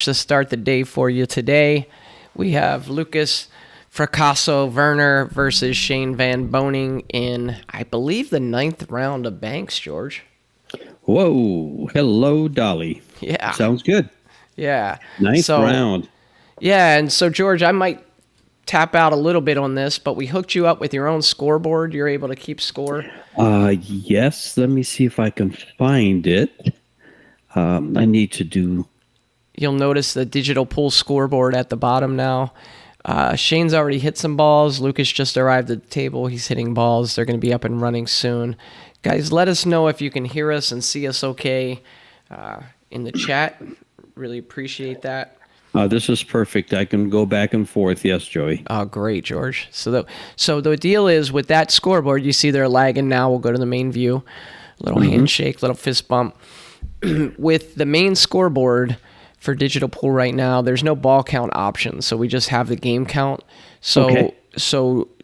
to start the day for you today. We have Lukas Fracasso-Verner versus Shane Van Boening in, I believe, the 9th round of Banks, George. Whoa. Hello, Dolly. Yeah. Sounds good. Yeah. Ninth round. Yeah, and so, George, I might tap out a little bit on this, but we hooked you up with your own scoreboard. You're able to keep score? Yes. Let me see if I can find it. I need to do... You'll notice the digital pool scoreboard at the bottom now. Shane's already hit some balls. Lukas just arrived at the table. He's hitting balls. They're going to be up and running soon. Guys, let us know if you can hear us and see us okay in the chat. Really appreciate that. This is perfect. I can go back and forth. Yes, Joey. Oh, great, George. So the deal is with that scoreboard, you see they're lagging now. We'll go to the main view. Little handshake, little fist bump. With the main scoreboard for digital pool right now, there's no ball count option, so we just have the game count. So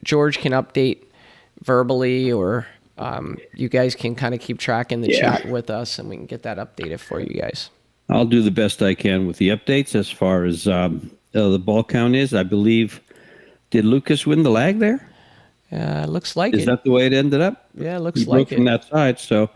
George can update verbally, or you guys can kind of keep track in the chat with us, and we can get that updated for you guys. I'll do the best I can with the updates as far as the ball count is. I believe, did Lukas win the lag there? Looks like it. Is that the way it ended up? Yeah, looks like it. From that side, so...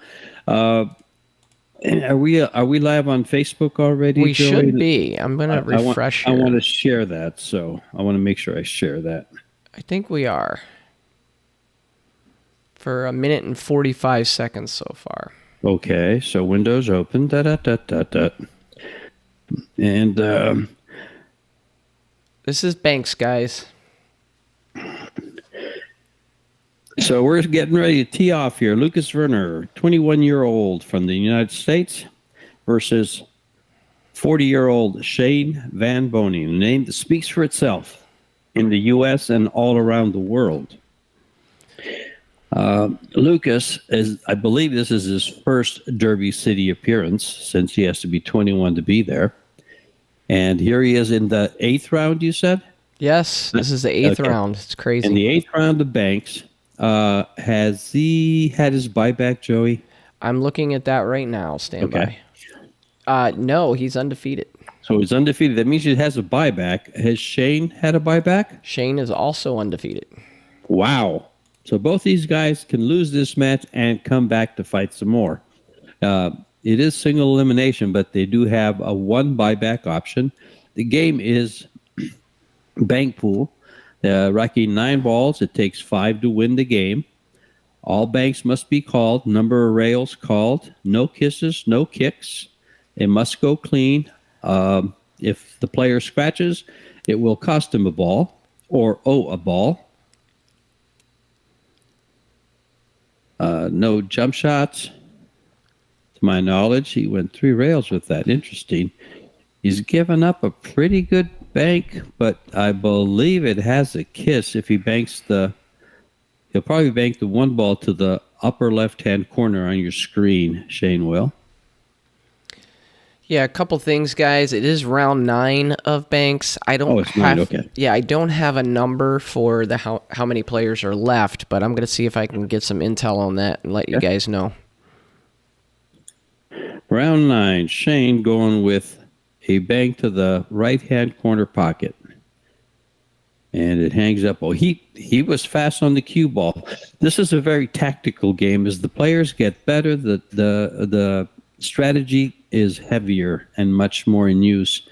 Are we live on Facebook already? We Joey? should be. I'm going to refresh I here. want to share that, so I want to make sure I share that. I think we are. For 1 minute and 45 seconds so far. Okay, so Windows open. And this is Banks, guys. So we're getting ready to tee off here. Lukas Verner, 21-year-old from the United States, versus 40-year-old Shane Van Boening, a name that speaks for itself in the U.S. and all around the world. Lukas, I believe this is his first Derby City appearance, since he has to be 21 to be there. And here he is in the 8th round, you said? Yes, this is the 8th round. It's crazy. In the 8th round of Banks. Has he had his buyback, Joey? I'm looking at that right now. Stand by. No, he's undefeated. So he's undefeated. That means he has a buyback. Has Shane had a buyback? Shane is also undefeated. Wow. So both these guys can lose this match and come back to fight some more. It is single elimination, but they do have a 1 buyback option. The game is bank pool. Racking 9 balls. It takes 5 to win the game. All banks must be called. Number of rails called. No kisses, no kicks. It must go clean. If the player scratches, it will cost him a ball or owe a ball. No jump shots. To my knowledge, he went 3 rails with that. Interesting. He's given up a pretty good bank, but I believe it has a kiss. If he banks he'll probably bank the 1 ball to the upper left-hand corner on your screen, Shane will. Yeah, a couple things, guys. It is round 9 of Banks. I don't it's 9, okay. Yeah, I don't have a number for the how many players are left, but I'm going to see if I can get some intel on that and let you guys know. Round 9, Shane going with a bank to the right-hand corner pocket. And it hangs up. Oh, he was fast on the cue ball. This is a very tactical game. As the players get better, the strategy is heavier and much more in use.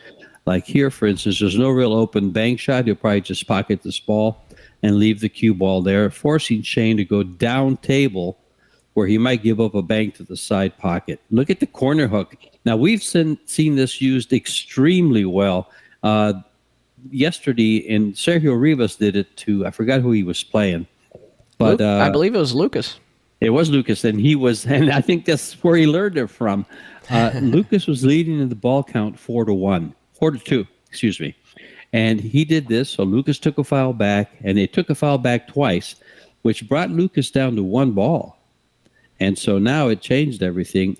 Like here, for instance, there's no real open bank shot. He'll probably just pocket this ball and leave the cue ball there, forcing Shane to go down table where he might give up a bank to the side pocket. Look at the corner hook. Now, we've seen this used extremely well. Yesterday, and Sergio Rivas did it to, I forgot who he was playing. But I believe it was Lukas. It was Lukas, and I think that's where he learned it from. Lukas was leading in the ball count 4-2, excuse me. And he did this, so Lukas took a foul back, and they took a foul back twice, which brought Lukas down to 1 ball. And so now it changed everything.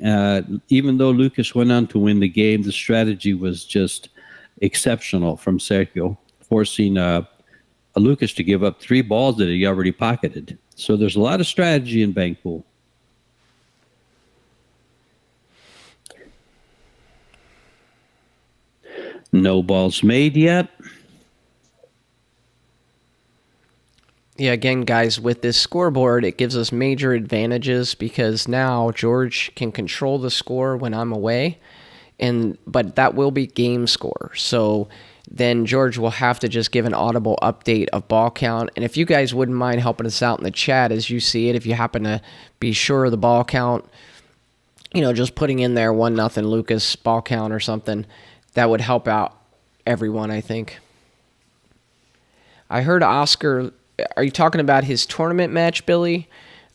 Even though Lukas went on to win the game, the strategy was just exceptional from Sergio, forcing Lukas to give up 3 balls that he already pocketed. So there's a lot of strategy in bank pool. No balls made yet. Yeah, again, guys, with this scoreboard, it gives us major advantages because now George can control the score when I'm away, but that will be game score. So then George will have to just give an audible update of ball count. And if you guys wouldn't mind helping us out in the chat as you see it, if you happen to be sure of the ball count, just putting in there 1-0 Lukas ball count or something, that would help out everyone, I think. I heard Oscar. Are you talking about his tournament match, Billy?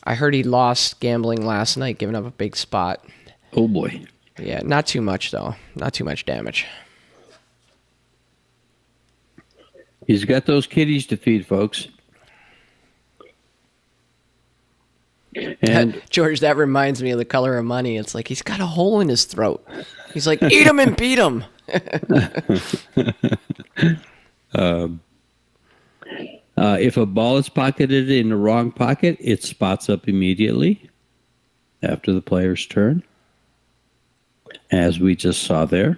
I heard he lost gambling last night, giving up a big spot. Oh, boy. Yeah, not too much, though. Not too much damage. He's got those kitties to feed, folks. And George, that reminds me of The Color of Money. It's like he's got a hole in his throat. He's like, eat him and beat him. If a ball is pocketed in the wrong pocket, it spots up immediately after the player's turn, as we just saw there.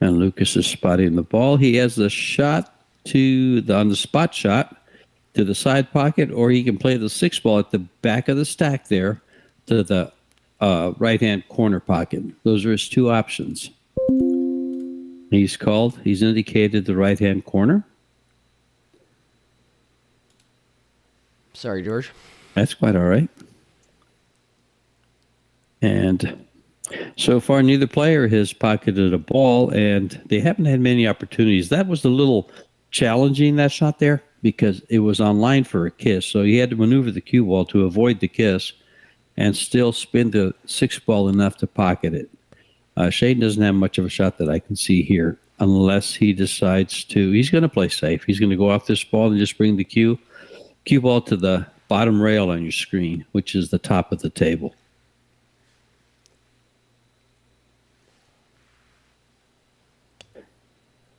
And Lukas is spotting the ball. He has the shot on the spot shot to the side pocket, or he can play the 6 ball at the back of the stack there to the right-hand corner pocket. Those are his 2 options. He's indicated the right-hand corner. Sorry, George. That's quite all right. And so far, neither player has pocketed a ball, and they haven't had many opportunities. That was a little challenging, that shot there, because it was on line for a kiss. So he had to maneuver the cue ball to avoid the kiss and still spin the 6 ball enough to pocket it. Shane doesn't have much of a shot that I can see here, unless he decides to. He's going to play safe. He's going to go off this ball and just bring the cue ball to the bottom rail on your screen, which is the top of the table.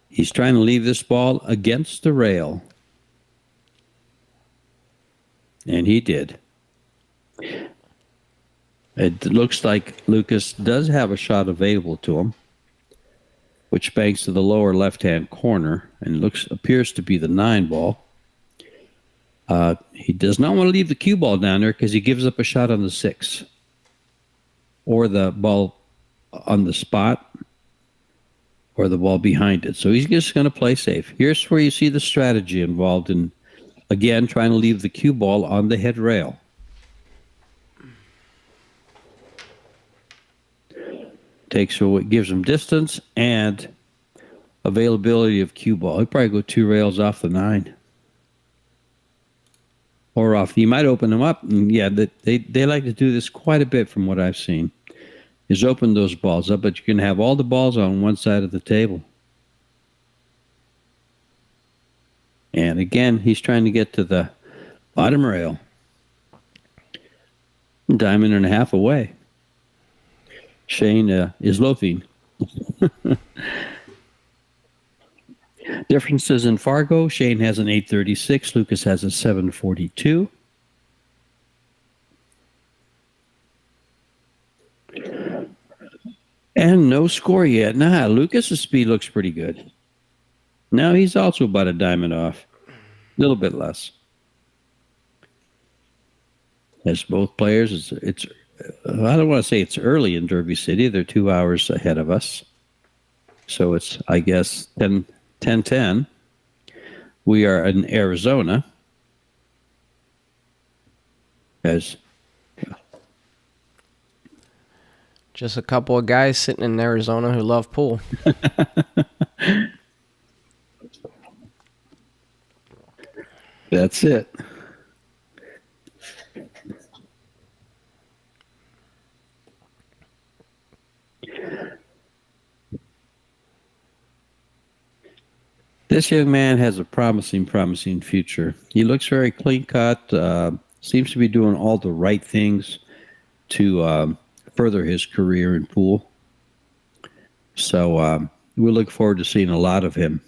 He's trying to leave this ball against the rail. And he did. It looks like Lukas does have a shot available to him, which banks to the lower left-hand corner and appears to be the 9 ball. He does not want to leave the cue ball down there because he gives up a shot on the 6 or the ball on the spot or the ball behind it. So he's just going to play safe. Here's where you see the strategy involved in, again, trying to leave the cue ball on the head rail. Gives him distance and availability of cue ball. He'll probably go 2 rails off the 9. Or off. You might open them up. And yeah, they like to do this quite a bit from what I've seen. Is open those balls up, but you can have all the balls on one side of the table. And again, he's trying to get to the bottom rail. Diamond and a half away. Shane is loafing. Differences in Fargo. Shane has an 836. Lukas has a 742. And no score yet. Nah, Lukas' speed looks pretty good. Now he's also about a diamond off. A little bit less. As both players, it's I don't want to say it's early in Derby City. They're 2 hours ahead of us. So it's, I guess, 10:10. We are in Arizona. Just a couple of guys sitting in Arizona who love pool. That's it. This young man has a promising future. He looks very clean-cut, seems to be doing all the right things to further his career in pool. So we look forward to seeing a lot of him.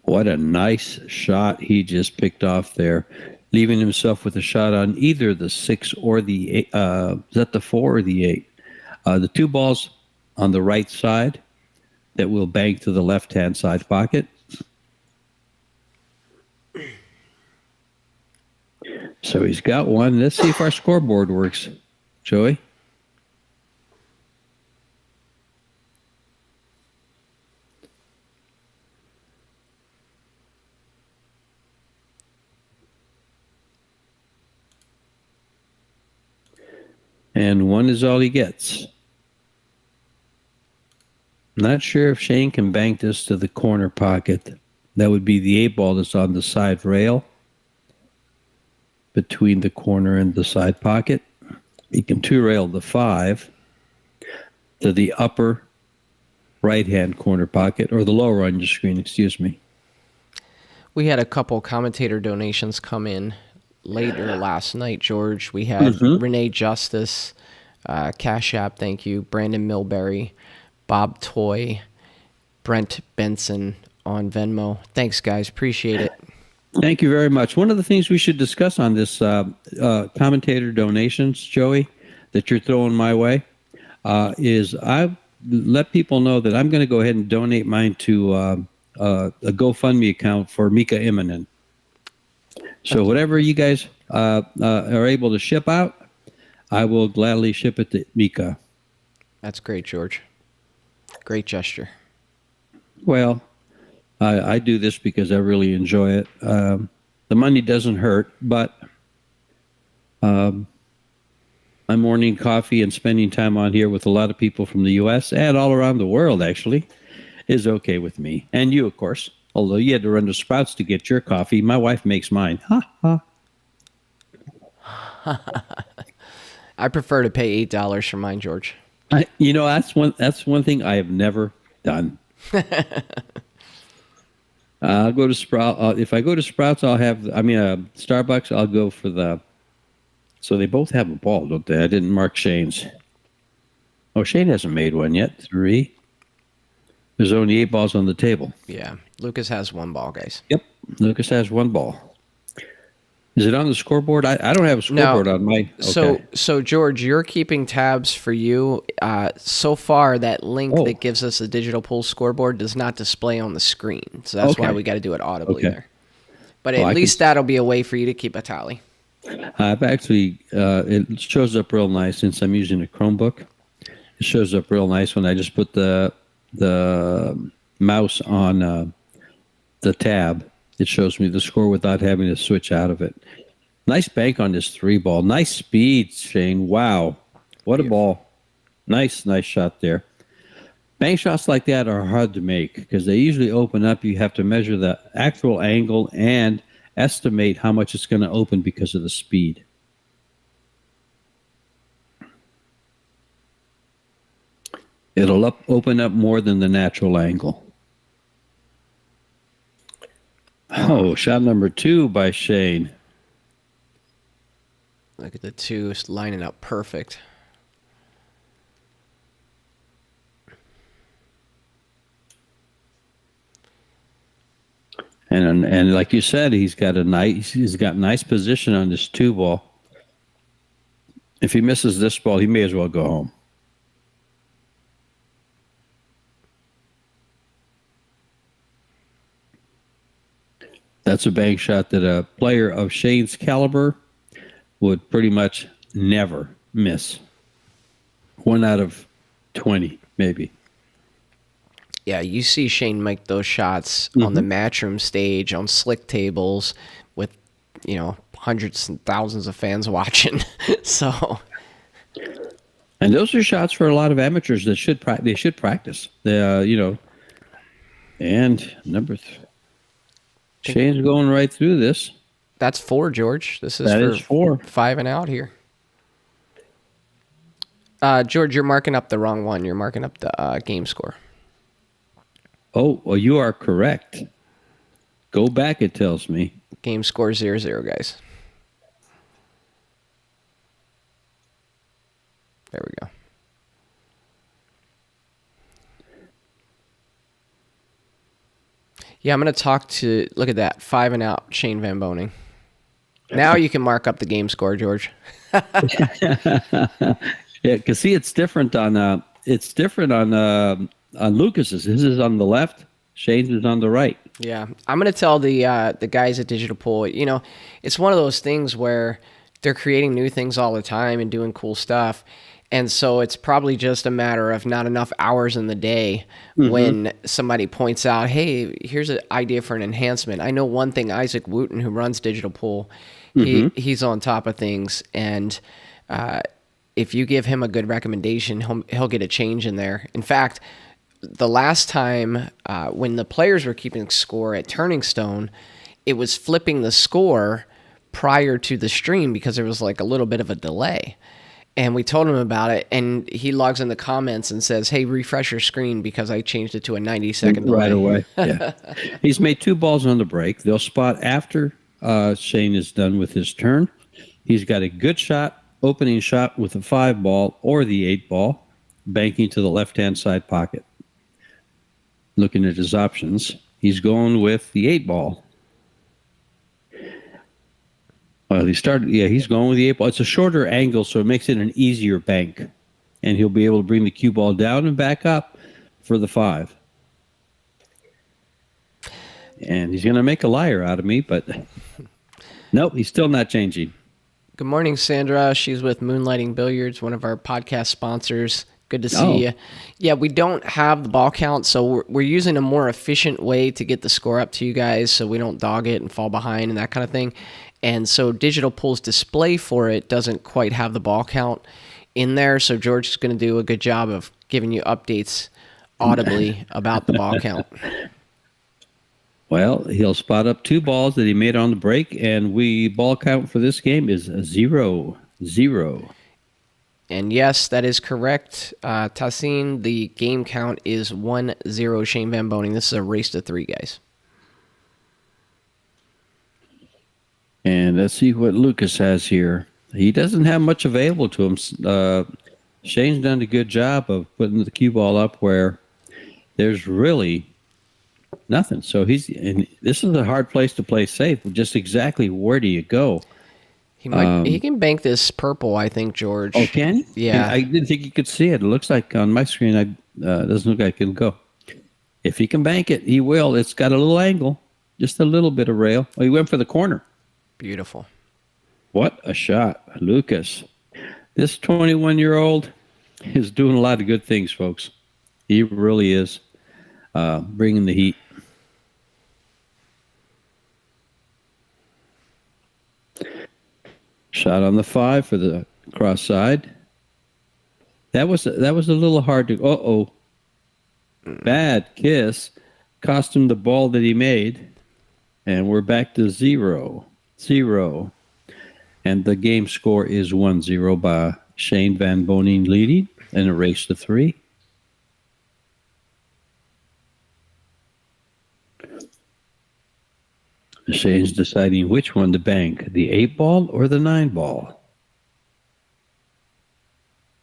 What a nice shot he just picked off there. leaving himself with a shot on either the 6 or the 8. Is that the 4 or the 8? The 2 balls on the right side that will bank to the left-hand side pocket. So he's got one. Let's see if our scoreboard works, Joey. And 1 is all he gets. Not sure if Shane can bank this to the corner pocket. That would be the 8 ball that's on the side rail between the corner and the side pocket. He can 2-rail the 5 to the upper right-hand corner pocket, or the lower on your screen, excuse me. We had a couple commentator donations come in later last night, George. We had Renee Justice, Cash App, thank you, Brandon Milbury, Bob Toy, Brent Benson on Venmo. Thanks, guys. Appreciate it. Thank you very much. One of the things we should discuss on this commentator donations, Joey, that you're throwing my way, is I let people know that I'm going to go ahead and donate mine to a GoFundMe account for Mika Immonen. So whatever you guys are able to ship out, I will gladly ship it to Mika. That's great, George. Great gesture. Well, I do this because I really enjoy it. The money doesn't hurt, but my morning coffee and spending time on here with a lot of people from the U.S. and all around the world, actually, is okay with me. And you, of course. Although you had to run to Sprouts to get your coffee, my wife makes mine. Ha ha. I prefer to pay $8 for mine, George. That's one thing I have never done. I'll go to Sprouts. If I go to Sprouts, Starbucks, I'll go for the. So they both have a ball, don't they? I didn't mark Shane's. Oh, Shane hasn't made one yet. 3. There's only 8 balls on the table. Yeah. Lucas has 1 ball, guys. Yep. Lucas has 1 ball. Is it on the scoreboard? I don't have a scoreboard on my. Okay. So George, you're keeping tabs for you. So far, that link that gives us a digital pool scoreboard does not display on the screen. So that's why we got to do it audibly there. But at least that'll be a way for you to keep a tally. I've actually, it shows up real nice since I'm using a Chromebook. It shows up real nice when I just put the mouse on the tab. It shows me the score without having to switch out of it. Nice bank on this 3 ball. Nice speed, Shane. Wow. What a ball. Nice shot there. Bank shots like that are hard to make because they usually open up. You have to measure the actual angle and estimate how much it's going to open because of the speed. It'll open up more than the natural angle. Oh, shot number 2 by Shane. Look at the 2 lining up perfect. And like you said, he's got nice position on this 2 ball. If he misses this ball, he may as well go home. That's a bank shot that a player of Shane's caliber would pretty much never miss. 1 out of 20, maybe. Yeah, you see Shane make those shots on the Matchroom stage, on slick tables, with hundreds and thousands of fans watching. So, and those are shots for a lot of amateurs that should practice. And number 3. Shane's going right through this. That's 4, George. This is 4. 5 and out here. George, you're marking up the wrong one. You're marking up the game score. Oh, well, you are correct. Go back, it tells me. Game score 0-0, guys. There we go. Yeah, I'm going to look at that, 5 and out, Shane Van Boening. Now you can mark up the game score, George. Yeah, because see, it's different on Lucas's. His is on the left. Shane's is on the right. Yeah, I'm gonna tell the guys at Digital Pool. It's one of those things where they're creating new things all the time and doing cool stuff, and so it's probably just a matter of not enough hours in the day when somebody points out, "Hey, here's an idea for an enhancement." I know one thing: Isaac Wooten, who runs Digital Pool, he's on top of things, and if you give him a good recommendation, he'll get a change in there. In fact, the last time when the players were keeping score at Turning Stone, it was flipping the score prior to the stream because there was like a little bit of a delay. And we told him about it, and he logs in the comments and says, "Hey, refresh your screen because I changed it to a 90-second delay." Right away. Yeah. He's made 2 balls on the break. They'll spot after Shane is done with his turn. He's got a good shot, opening shot with a 5 ball or the 8 ball, banking to the left-hand side pocket. Looking at his options, he's going with the 8 ball. Well, he's going with the 8 ball. It's a shorter angle, so it makes it an easier bank. And he'll be able to bring the cue ball down and back up for the 5. And he's going to make a liar out of me, but nope, he's still not changing. Good morning, Sandra. She's with Moonlighting Billiards, one of our podcast sponsors. Good to see you. Yeah, we don't have the ball count, so we're using a more efficient way to get the score up to you guys so we don't dog it and fall behind and that kind of thing. And so Digital Pool's display for it doesn't quite have the ball count in there, so George is going to do a good job of giving you updates audibly about the ball count. Well, he'll spot up 2 balls that he made on the break, and ball count for this game is 0-0. And yes, that is correct. Tassin, the game count is 1-0 Shane Van Boening. This is a race to 3, guys. And let's see what Lukas has here. He doesn't have much available to him. Shane's done a good job of putting the cue ball up where there's really nothing. So this is a hard place to play safe. Just exactly where do you go? He can bank this purple, I think, George. Oh, can he? Yeah. I didn't think you could see it. It looks like on my screen, doesn't look like it'll go. If he can bank it, he will. It's got a little angle, just a little bit of rail. Oh, he went for the corner. Beautiful. What a shot, Lukas. This 21-year-old is doing a lot of good things, folks. He really is bringing the heat. Shot on the 5 for the cross side. That was a little hard to. Bad kiss cost him the ball that he made, and we're back to 0-0. And the game score is 1-0 by Shane Van Boening leading in a race to 3. Shane's deciding which one to bank, the 8 ball or the 9 ball.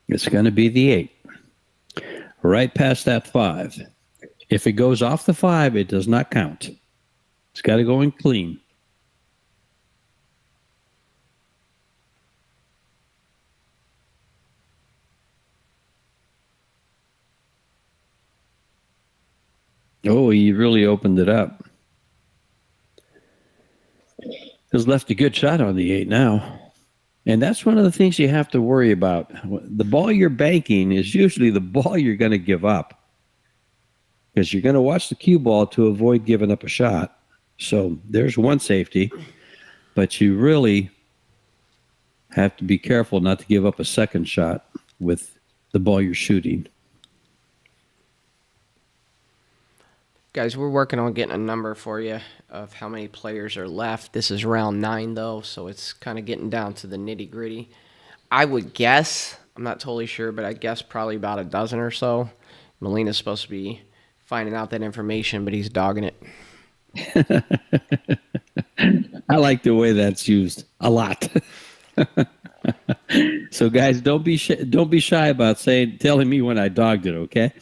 It's going to be the 8. Right past that 5. If it goes off the 5, it does not count. It's got to go in clean. Oh, he really opened it up. Has left a good shot on the 8 now. And that's one of the things you have to worry about. The ball you're banking is usually the ball you're going to give up, because you're going to watch the cue ball to avoid giving up a shot. So there's one safety, but you really have to be careful not to give up a second shot with the ball you're shooting. Guys, we're working on getting a number for you of how many players are left. This is round 9, though, so it's kind of getting down to the nitty-gritty. I would guess, I'm not totally sure, but I guess probably about a dozen or so. Molina's supposed to be finding out that information, but he's dogging it. I like the way that's used a lot. So, guys, don't be shy about telling me when I dogged it, okay?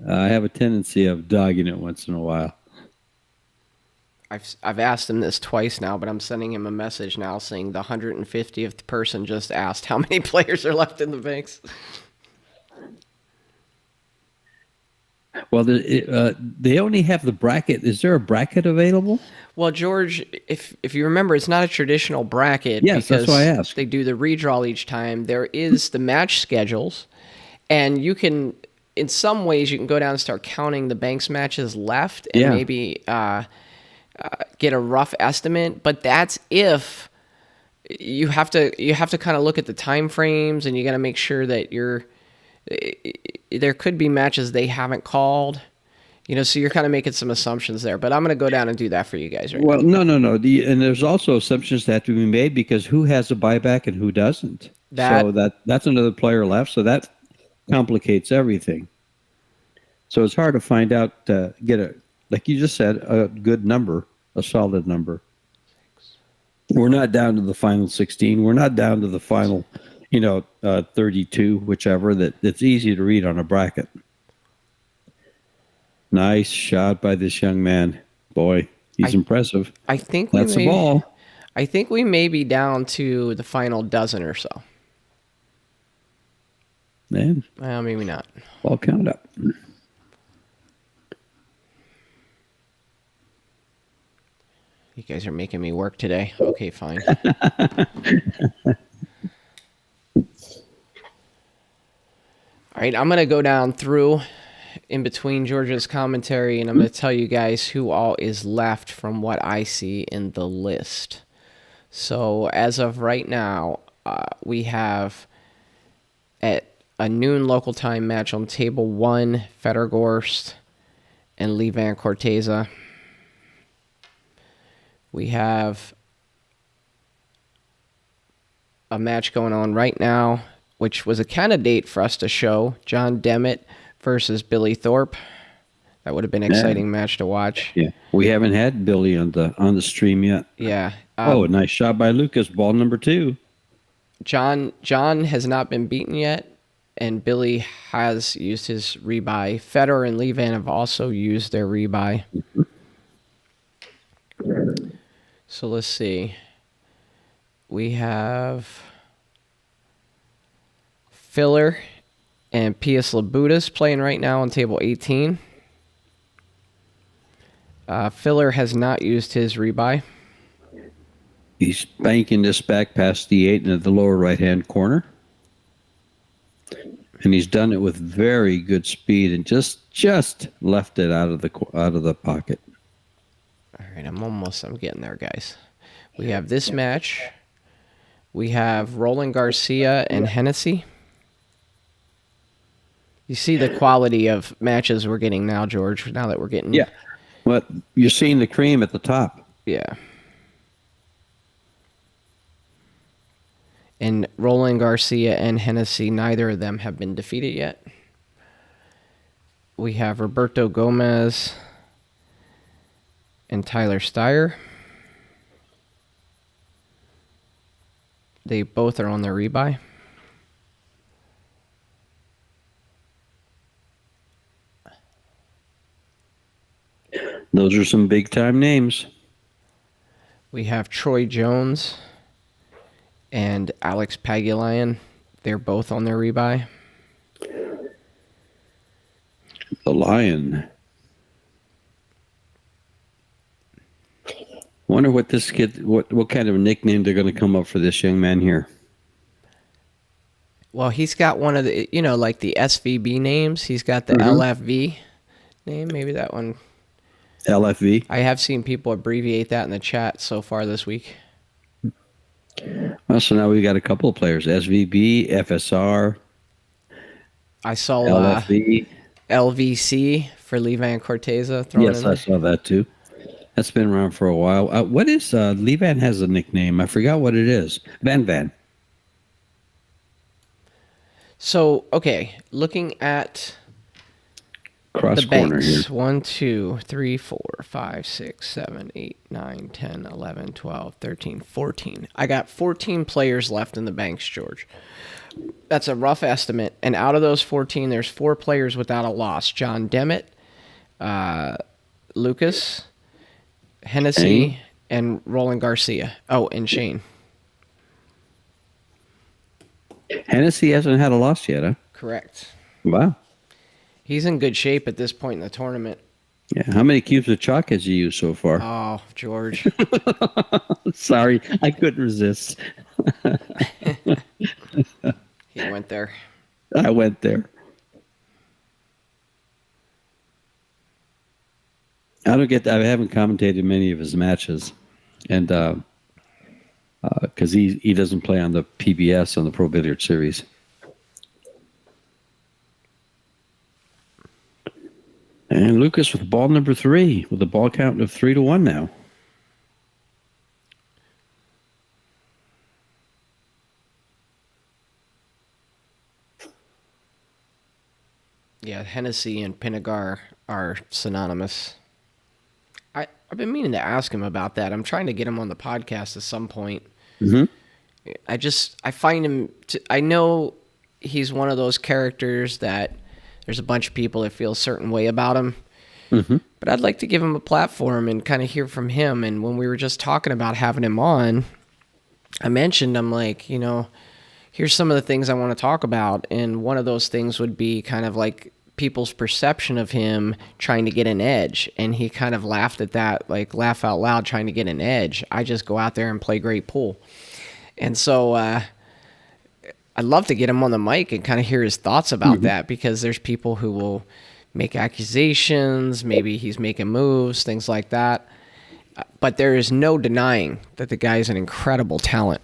I have a tendency of dogging it once in a while. I've asked him this twice now, but I'm sending him a message now saying the 150th person just asked how many players are left in the banks. Well, they only have the bracket. Is there a bracket available? Well, George, if you remember, it's not a traditional bracket Yes, because that's why I asked. they do the redraw each time. There is the match schedules, and you can, in some ways, you can go down and start counting the banks matches left and maybe get a rough estimate. But that's if you have to kind of look at the time frames, and you got to make sure that there could be matches they haven't called, so you're kind of making some assumptions there, but I'm going to go down and do that for you guys right now. Well, no. And there's also assumptions that have to be made because who has a buyback and who doesn't. So that's another player left. So that complicates everything. So it's hard to find out, get like you just said, a good number, a solid number. We're not down to the final 16. We're not down to the final 32, whichever, that's easy to read on a bracket. Nice shot by this young man. Boy, he's impressive. I think that's the ball. I think we may be down to the final dozen or so. Man. Well, maybe not. Ball count up. You guys are making me work today. Okay, fine. All right, I'm going to go down through in between George's commentary, and I'm going to tell you guys who all is left from what I see in the list. So as of right now, we have at a noon local time match on table 1, Federgorst and Lee Van Corteza. We have a match going on right now, which was a candidate for us to show, John Demmett versus Billy Thorpe. That would have been an exciting match to watch. Yeah, we haven't had Billy on the stream yet. Yeah. A nice shot by Lukas, ball number 2. John has not been beaten yet, and Billy has used his rebuy. Federer and Levan have also used their rebuy. So let's see. We have Filler and Pius Labudas playing right now on table 18. Filler has not used his rebuy. He's banking this back past the 8 into the lower right-hand corner. And he's done it with very good speed and just left it out of the pocket. All right, I'm getting there, guys. We have this match. We have Roland Garcia and Hennessy. You see the quality of matches we're getting now, George, now that we're getting... Yeah, well, you're seeing the cream at the top. Yeah. And Roland Garcia and Hennessy, neither of them have been defeated yet. We have Roberto Gomez and Tyler Steyer. They both are on their rebuy. Those are some big-time names. We have Troy Jones and Alex Pagulayan. They're both on their rebuy. The Lion. Wonder what this kid, what kind of a nickname they're going to come up for this young man here. Well, he's got one of the, like the SVB names. He's got the LFV name. Maybe that one. LFV. I have seen people abbreviate that in the chat so far this week. Well, so now we've got a couple of players. SVB, FSR. I saw LFV. LVC for Levan Corteza. Yes, I saw that too. That's been around for a while. What is Levan has a nickname? I forgot what it is. Van. So, okay, looking at cross the corner banks. here. 1, 2, 3, 4, 5, 6, 7, 8, 9, 10, 11, 12, 13, 14. I got 14 players left in the banks, George. That's a rough estimate. And out of those 14, there's 4 players without a loss. John Demmett, Lukas, Hennessy Shane? and Roland Garcia. Oh, and Shane. Hennessy hasn't had a loss yet, huh? Correct. Wow. He's in good shape at this point in the tournament. Yeah. How many cubes of chalk has he used so far? Oh, George. Sorry, I couldn't resist. He went there. I went there. I don't get that. I haven't commentated many of his matches, and because he doesn't play on the PBS on the Pro Billiard Series. And Lukas with ball number 3 with a ball count of 3-1 now. Yeah, Hennessy and Pinagar are synonymous. I've been meaning to ask him about that. I'm trying to get him on the podcast at some point. Mm-hmm. I find him, I know he's one of those characters that there's a bunch of people that feel a certain way about him. Mm-hmm. But I'd like to give him a platform and kind of hear from him. And when we were just talking about having him on, I mentioned, I'm like, here's some of the things I want to talk about. And one of those things would be kind of like people's perception of him trying to get an edge. And he kind of laughed at that, like laugh out loud, trying to get an edge. I just go out there and play great pool. And so I'd love to get him on the mic and kind of hear his thoughts about that, because there's people who will make accusations, maybe he's making moves, things like that. But there is no denying that the guy is an incredible talent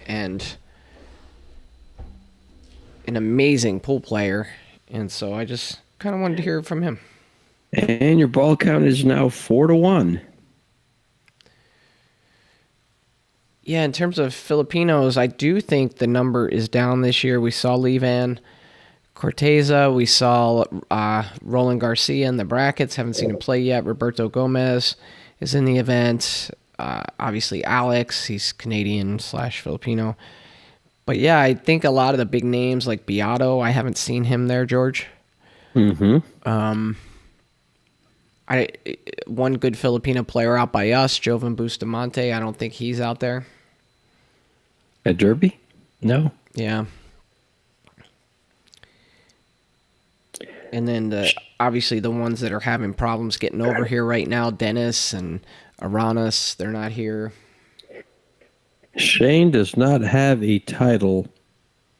and an amazing pool player. And so I just kind of wanted to hear from him. And your ball count is now 4-1. Yeah, in terms of Filipinos, I do think the number is down this year. We saw Levan Corteza. We saw Roland Garcia in the brackets. Haven't seen him play yet. Roberto Gomez is in the event. Obviously, Alex. He's Canadian/Filipino. But yeah, I think a lot of the big names like Beato, I haven't seen him there, George. Mm-hmm. One good Filipino player out by us, Jovan Bustamante. I don't think he's out there. At Derby? No. Yeah. And then obviously the ones that are having problems getting over here right now, Dennis and Aranas, they're not here. Shane does not have a title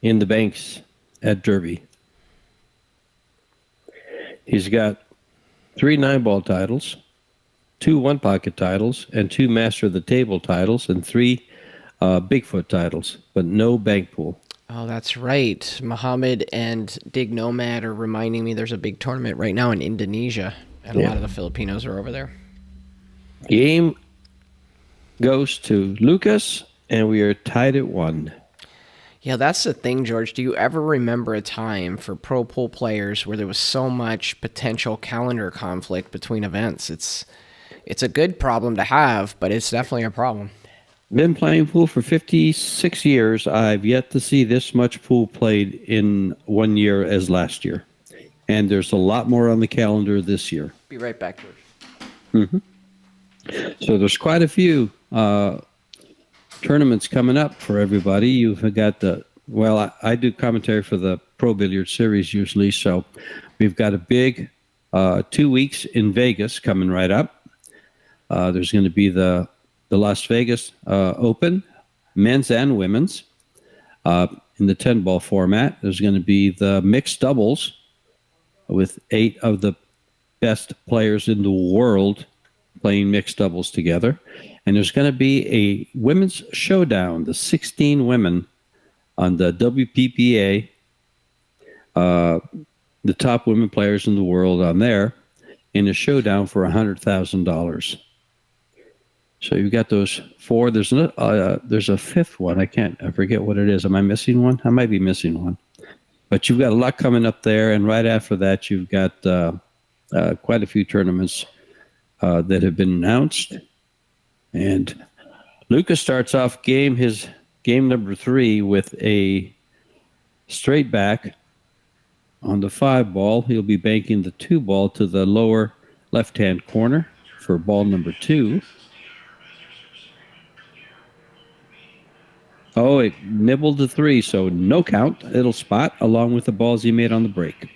in the banks at Derby. He's got 3 9-ball titles, 2 one-pocket titles, and 2 master of the table titles, and 3 Bigfoot titles, but no bank pool. Oh, that's right. Muhammad and Dig Nomad are reminding me there's a big tournament right now in Indonesia, and a lot of the Filipinos are over there. Game goes to Lukas, and we are tied at 1. Yeah, that's the thing, George. Do you ever remember a time for pro pool players where there was so much potential calendar conflict between events? It's a good problem to have, but it's definitely a problem. Been playing pool for 56 years. I've yet to see this much pool played in 1 year as last year. And there's a lot more on the calendar this year. Be right back, George. Mm-hmm. So there's quite a few tournaments coming up for everybody. You've got I do commentary for the Pro Billiard Series usually, so we've got a big 2 weeks in Vegas coming right up. There's going to be the Las Vegas Open, men's and women's, in the 10-ball format. There's going to be the mixed doubles with 8 of the best players in the world playing mixed doubles together. And there's going to be a women's showdown, the 16 women on the WPPA, the top women players in the world on there, in a showdown for $100,000. So you've got those 4. There's a 5th one. I forget what it is. Am I missing one? I might be missing one. But you've got a lot coming up there, and right after that, you've got quite a few tournaments that have been announced. And Lukas starts off his game number 3 with a straight back on the 5-ball. He'll be banking the 2-ball to the lower left-hand corner for ball number 2. Oh, it nibbled the 3, so no count. It'll spot along with the balls he made on the break.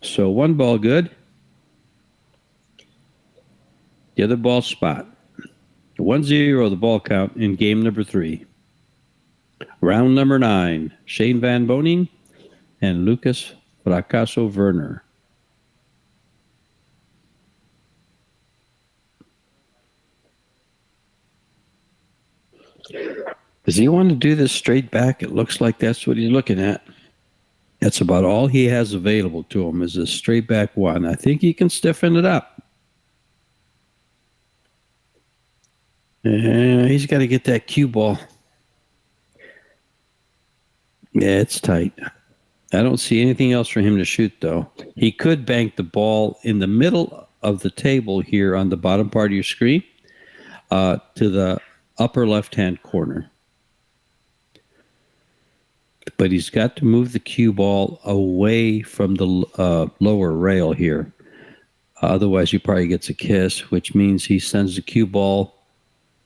So 1 ball good. The other ball spot. 1-0 the ball count in game number 3. Round number 9. Shane Van Boening and Lukas Fracasso-Verner. Does he want to do this straight back? It looks like that's what he's looking at. That's about all he has available to him is a straight back 1. I think he can stiffen it up. He's got to get that cue ball. Yeah, it's tight. I don't see anything else for him to shoot, though. He could bank the ball in the middle of the table here on the bottom part of your screen to the upper left-hand corner. But he's got to move the cue ball away from the lower rail here. Otherwise, he probably gets a kiss, which means he sends the cue ball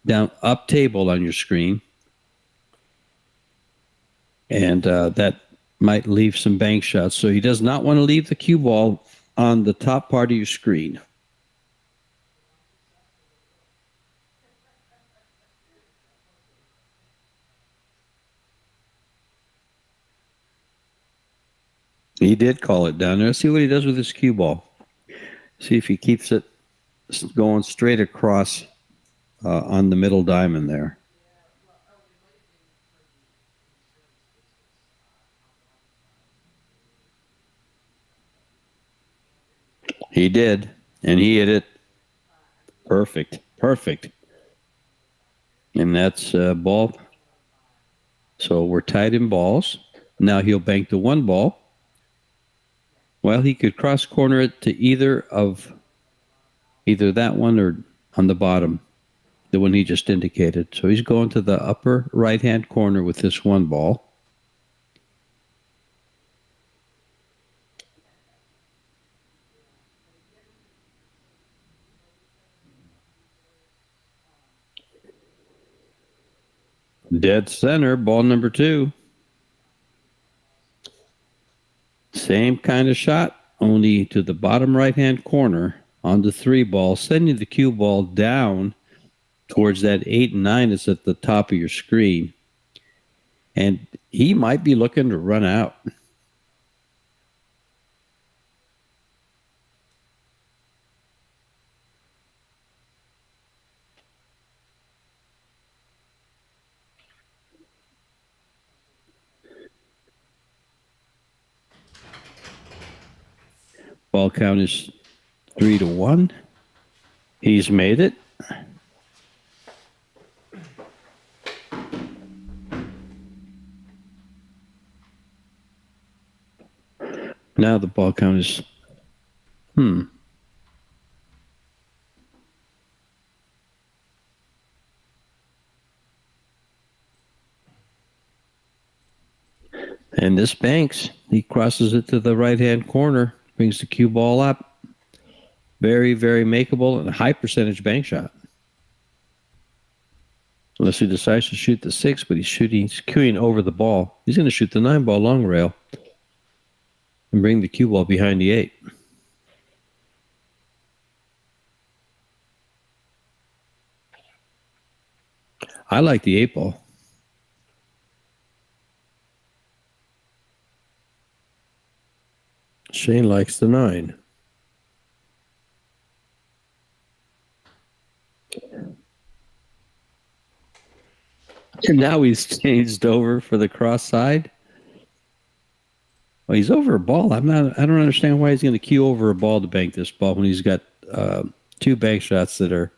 down up table on your screen. And that might leave some bank shots. So he does not want to leave the cue ball on the top part of your screen. He did call it down there. Let's see what he does with his cue ball. See if he keeps it going straight across on the middle diamond there. He did, and he hit it perfect. And that's ball. So we're tied in balls. Now he'll bank the 1 ball. Well, he could cross corner it to either that one or on the bottom, the one he just indicated. So he's going to the upper right-hand corner with this 1 ball. Dead center, ball number 2. Same kind of shot, only to the bottom right-hand corner on the 3 ball, sending the cue ball down towards that 8 and 9 that's at the top of your screen. And he might be looking to run out. Ball count is 3-1. He's made it. Now the ball count is And this banks. He crosses it to the right-hand corner, brings the cue ball up. Very, very makeable and a high percentage bank shot. Unless he decides to shoot the 6, but he's cueing over the ball. He's going to shoot the 9 ball long rail and bring the cue ball behind the 8. I like the 8 ball. Shane likes the 9. And now he's changed over for the cross side. Well, he's over a ball. I don't understand why he's going to cue over a ball to bank this ball when he's got 2 bank shots that are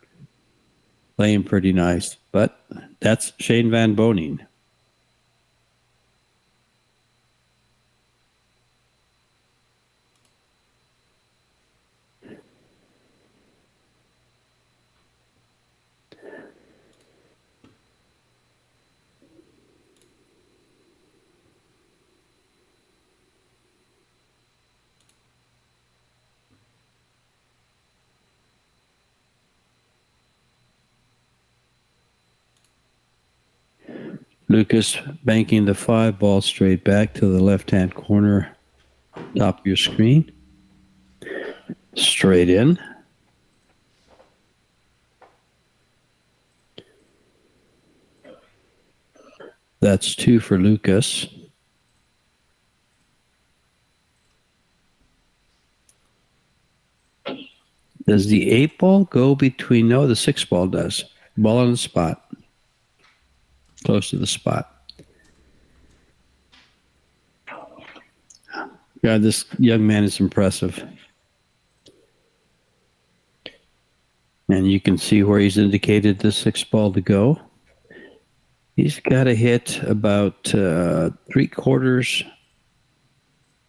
playing pretty nice. But that's Shane Van Boening. Lukas banking the 5 ball straight back to the left-hand corner, top of your screen. Straight in. That's 2 for Lukas. Does the 8 ball go between? No, the 6 ball does. Ball on the spot. Close to the spot. God, this young man is impressive. And you can see where he's indicated the 6 ball to go. He's got to hit about 3/4,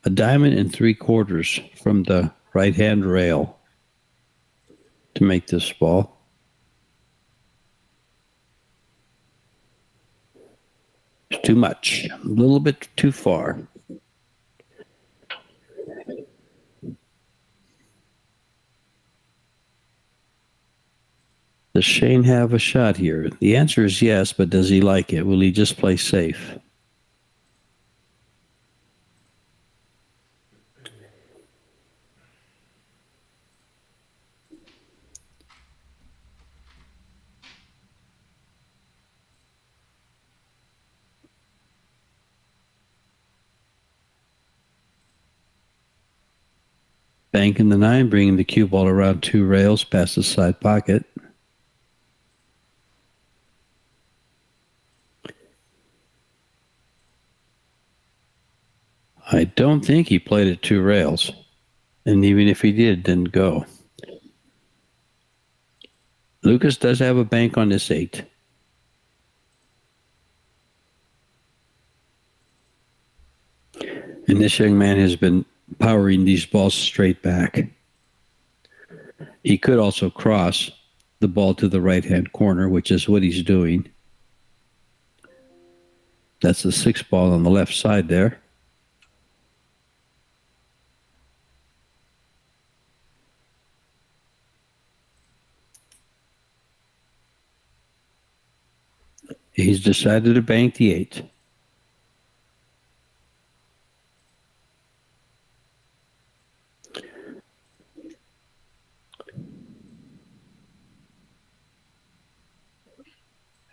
a diamond and 3/4 from the right-hand rail to make this ball. It's too much. A little bit too far. Does Shane have a shot here? The answer is yes, but does he like it? Will he just play safe? Banking the 9, bringing the cue ball around 2 rails past the side pocket. I don't think he played at 2 rails. And even if he did, it didn't go. Lukas does have a bank on this 8. And this young man has been powering these balls straight back. He could also cross the ball to the right-hand corner, which is what he's doing. That's the 6 ball on the left side there. He's decided to bank the 8.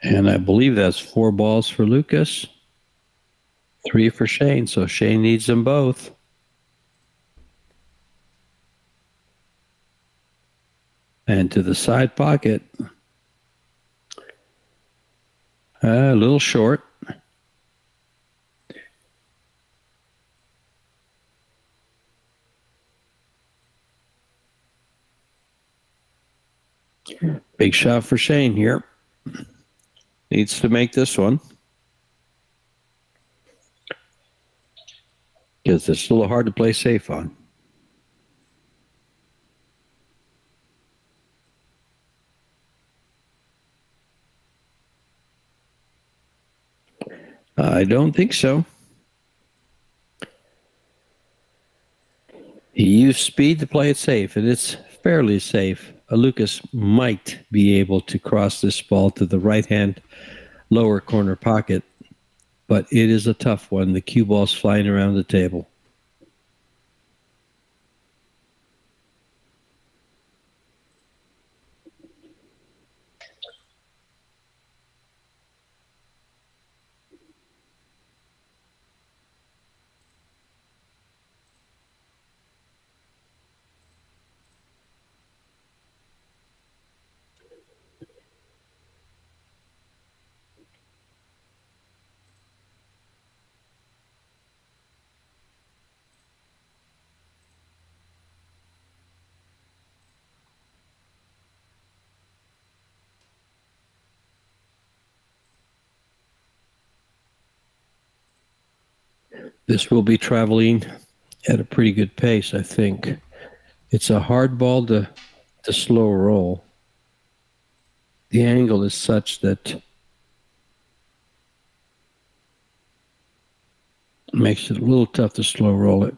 And I believe that's 4 balls for Lukas, 3 for Shane. So Shane needs them both. And to the side pocket. A little short. Big shot for Shane here. Needs to make this one. Because it's still hard to play safe on. I don't think so. He used speed to play it safe, and it's fairly safe. Lukas might be able to cross this ball to the right-hand lower corner pocket, but it is a tough one. The cue ball's flying around the table. This will be traveling at a pretty good pace, I think. It's a hard ball to slow roll. The angle is such that it makes it a little tough to slow roll it.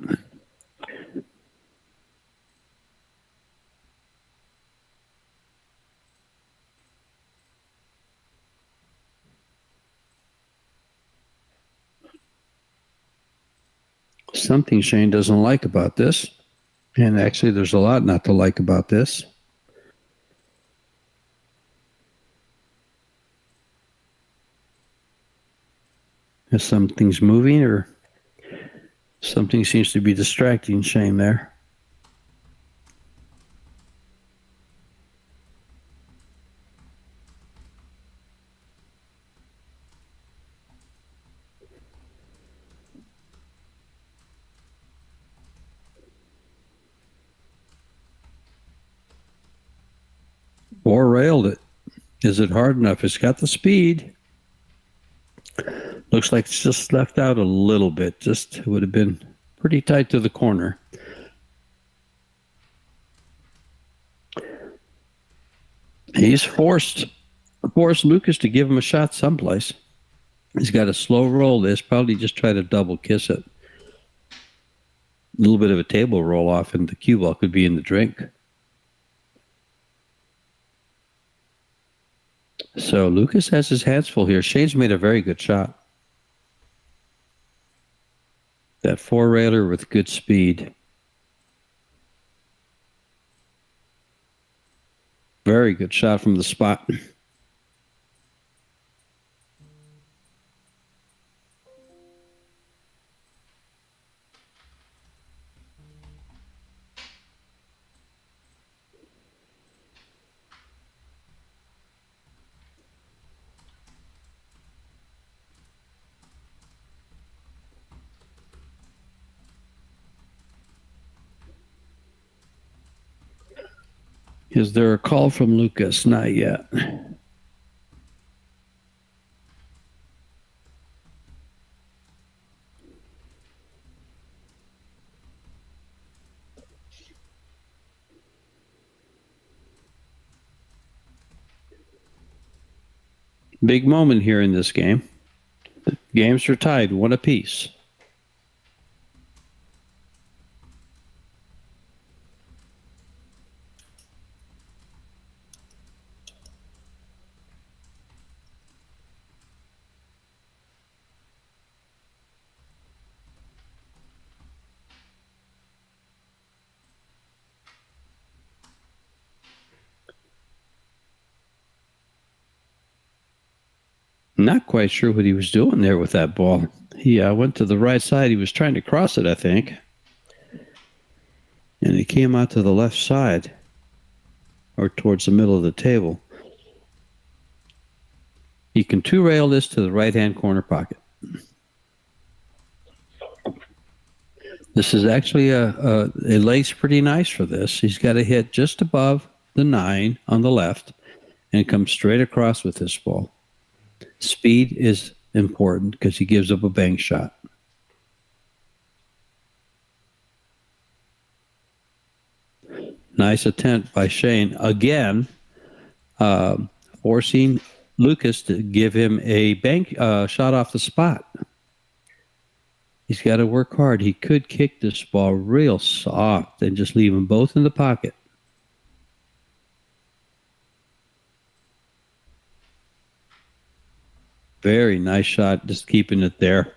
Something Shane doesn't like about this, and actually there's a lot not to like about this. Is something's moving or something seems to be distracting Shane there. Four railed it. Is it hard enough? It's got the speed. Looks like it's just left out a little bit. Just would have been pretty tight to the corner. He's forced Lukas to give him a shot someplace. He's got a slow roll this. Probably just try to double kiss it. A little bit of a table roll off, and the cue ball could be in the drink. So Lukas has his hands full here. Shane's made a very good shot. That four-railer with good speed. Very good shot from the spot. Is there a call from Lukas? Not yet. Big moment here in this game. The games are tied, one apiece. Not quite sure what he was doing there with that ball. He went to the right side. He was trying to cross it, I think. And it came out to the left side or towards the middle of the table. You can two-rail this to the right-hand corner pocket. This is actually it lays pretty nice for this. He's got to hit just above the 9 on the left and come straight across with this ball. Speed is important because he gives up a bank shot. Nice attempt by Shane. Again, forcing Lukas to give him a bank shot off the spot. He's got to work hard. He could kick this ball real soft and just leave them both in the pocket. Very nice shot, just keeping it there.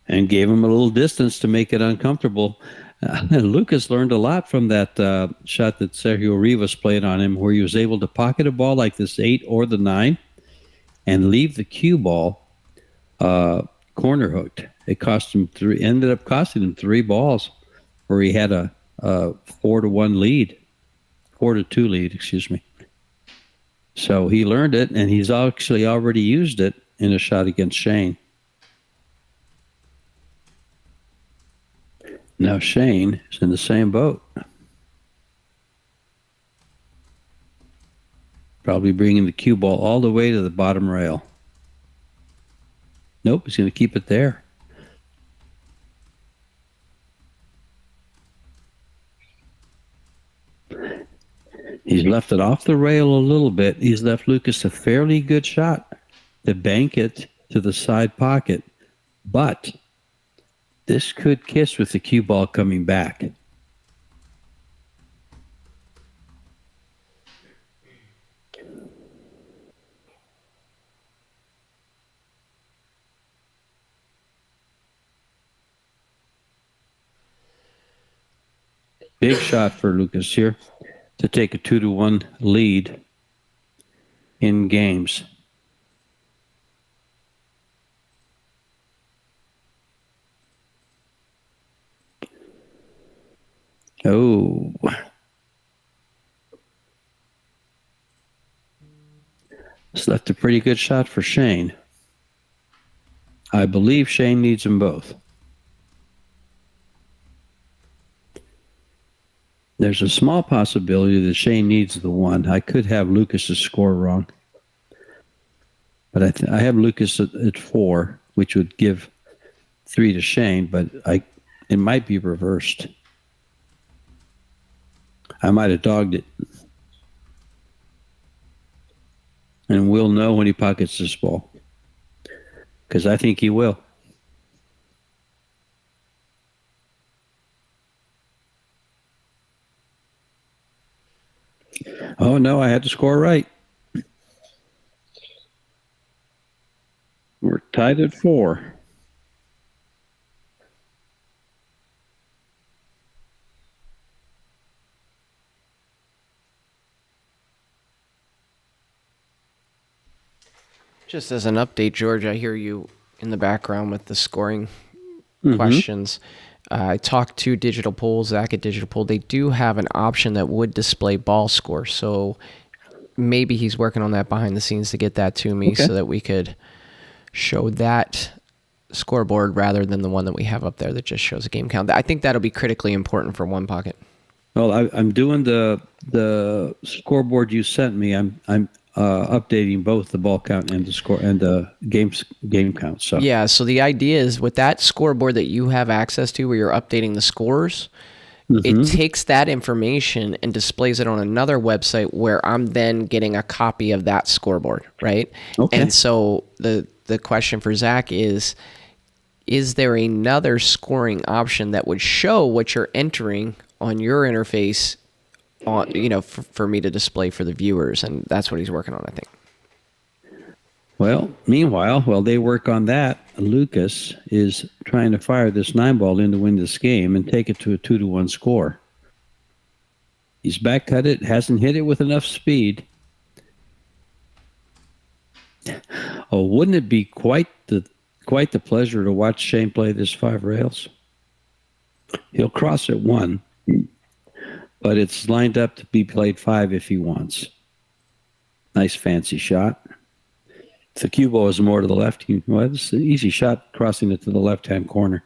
And gave him a little distance to make it uncomfortable. Lukas learned a lot from that shot that Sergio Rivas played on him, where he was able to pocket a ball like this 8 or the 9 and leave the cue ball corner hooked. It cost him ended up costing him 3 balls, where he had a 4-1 lead, 4-2 lead, excuse me. So he learned it, and he's actually already used it in a shot against Shane. Now Shane is in the same boat. Probably bringing the cue ball all the way to the bottom rail. Nope, he's going to keep it there. He's left it off the rail a little bit. He's left Lukas a fairly good shot to bank it to the side pocket. But this could kiss with the cue ball coming back. Big shot for Lukas here to take a 2-1 lead in games. Oh. It's left a pretty good shot for Shane. I believe Shane needs them both. There's a small possibility that Shane needs the one. I could have Lukas's score wrong. But I have Lukas at 4, which would give 3 to Shane, but it might be reversed. I might have dogged it. And we'll know when he pockets this ball. Because I think he will. Oh, no, I had to score right. We're tied at 4. Just as an update, George, I hear you in the background with the scoring Mm-hmm. questions. I talked to Digital Pool, Zach at Digital Pool. They do have an option that would display ball score. So maybe he's working on that behind the scenes to get that to me so that we could show that scoreboard rather than the one that we have up there that just shows a game count. I think that'll be critically important for One Pocket. Well, I'm doing the scoreboard you sent me. I'm updating both the ball count and the score and the game count. So yeah, so the idea is with that scoreboard that you have access to, where you're updating the scores, it takes that information and displays it on another website where I'm then getting a copy of that scoreboard, right? Okay. And so the question for Zach is there another scoring option that would show what you're entering on your interface on, for me to display for the viewers? And that's what he's working on, I think. Well, meanwhile, while they work on that, Lukas is trying to fire this 9-ball in to win this game and take it to a 2-1 score. He's back-cut it, hasn't hit it with enough speed. Oh, wouldn't it be quite the pleasure to watch Shane play this 5 rails? He'll cross at 1, but it's lined up to be played 5 if he wants. Nice fancy shot. If the cue ball is more to the left, it's an easy shot crossing it to the left-hand corner.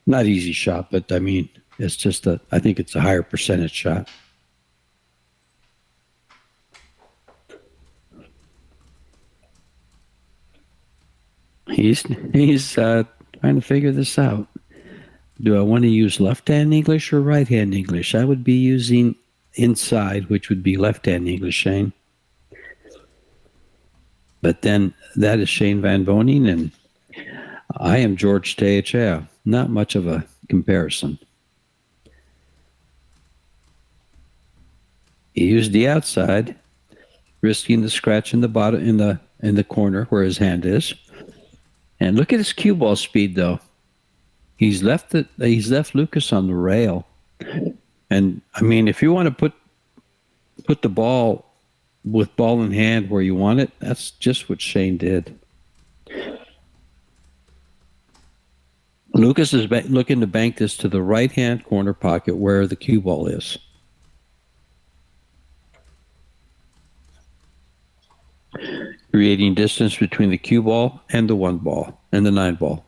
Not easy shot, but I mean, it's just I think it's a higher percentage shot. He's trying to figure this out. Do I want to use left-hand English or right-hand English? I would be using inside, which would be left-hand English, Shane. But then that is Shane Van Boening, and I am George Tehechea. Not much of a comparison. He used the outside, risking the scratch in the bottom in the corner where his hand is. And look at his cue ball speed, though. He's left Lukas on the rail. And I mean, if you want to put the ball with ball in hand where you want it, that's just what Shane did. Lukas is looking to bank this to the right-hand corner pocket where the cue ball is. Creating distance between the cue ball and the 1 ball and the 9 ball.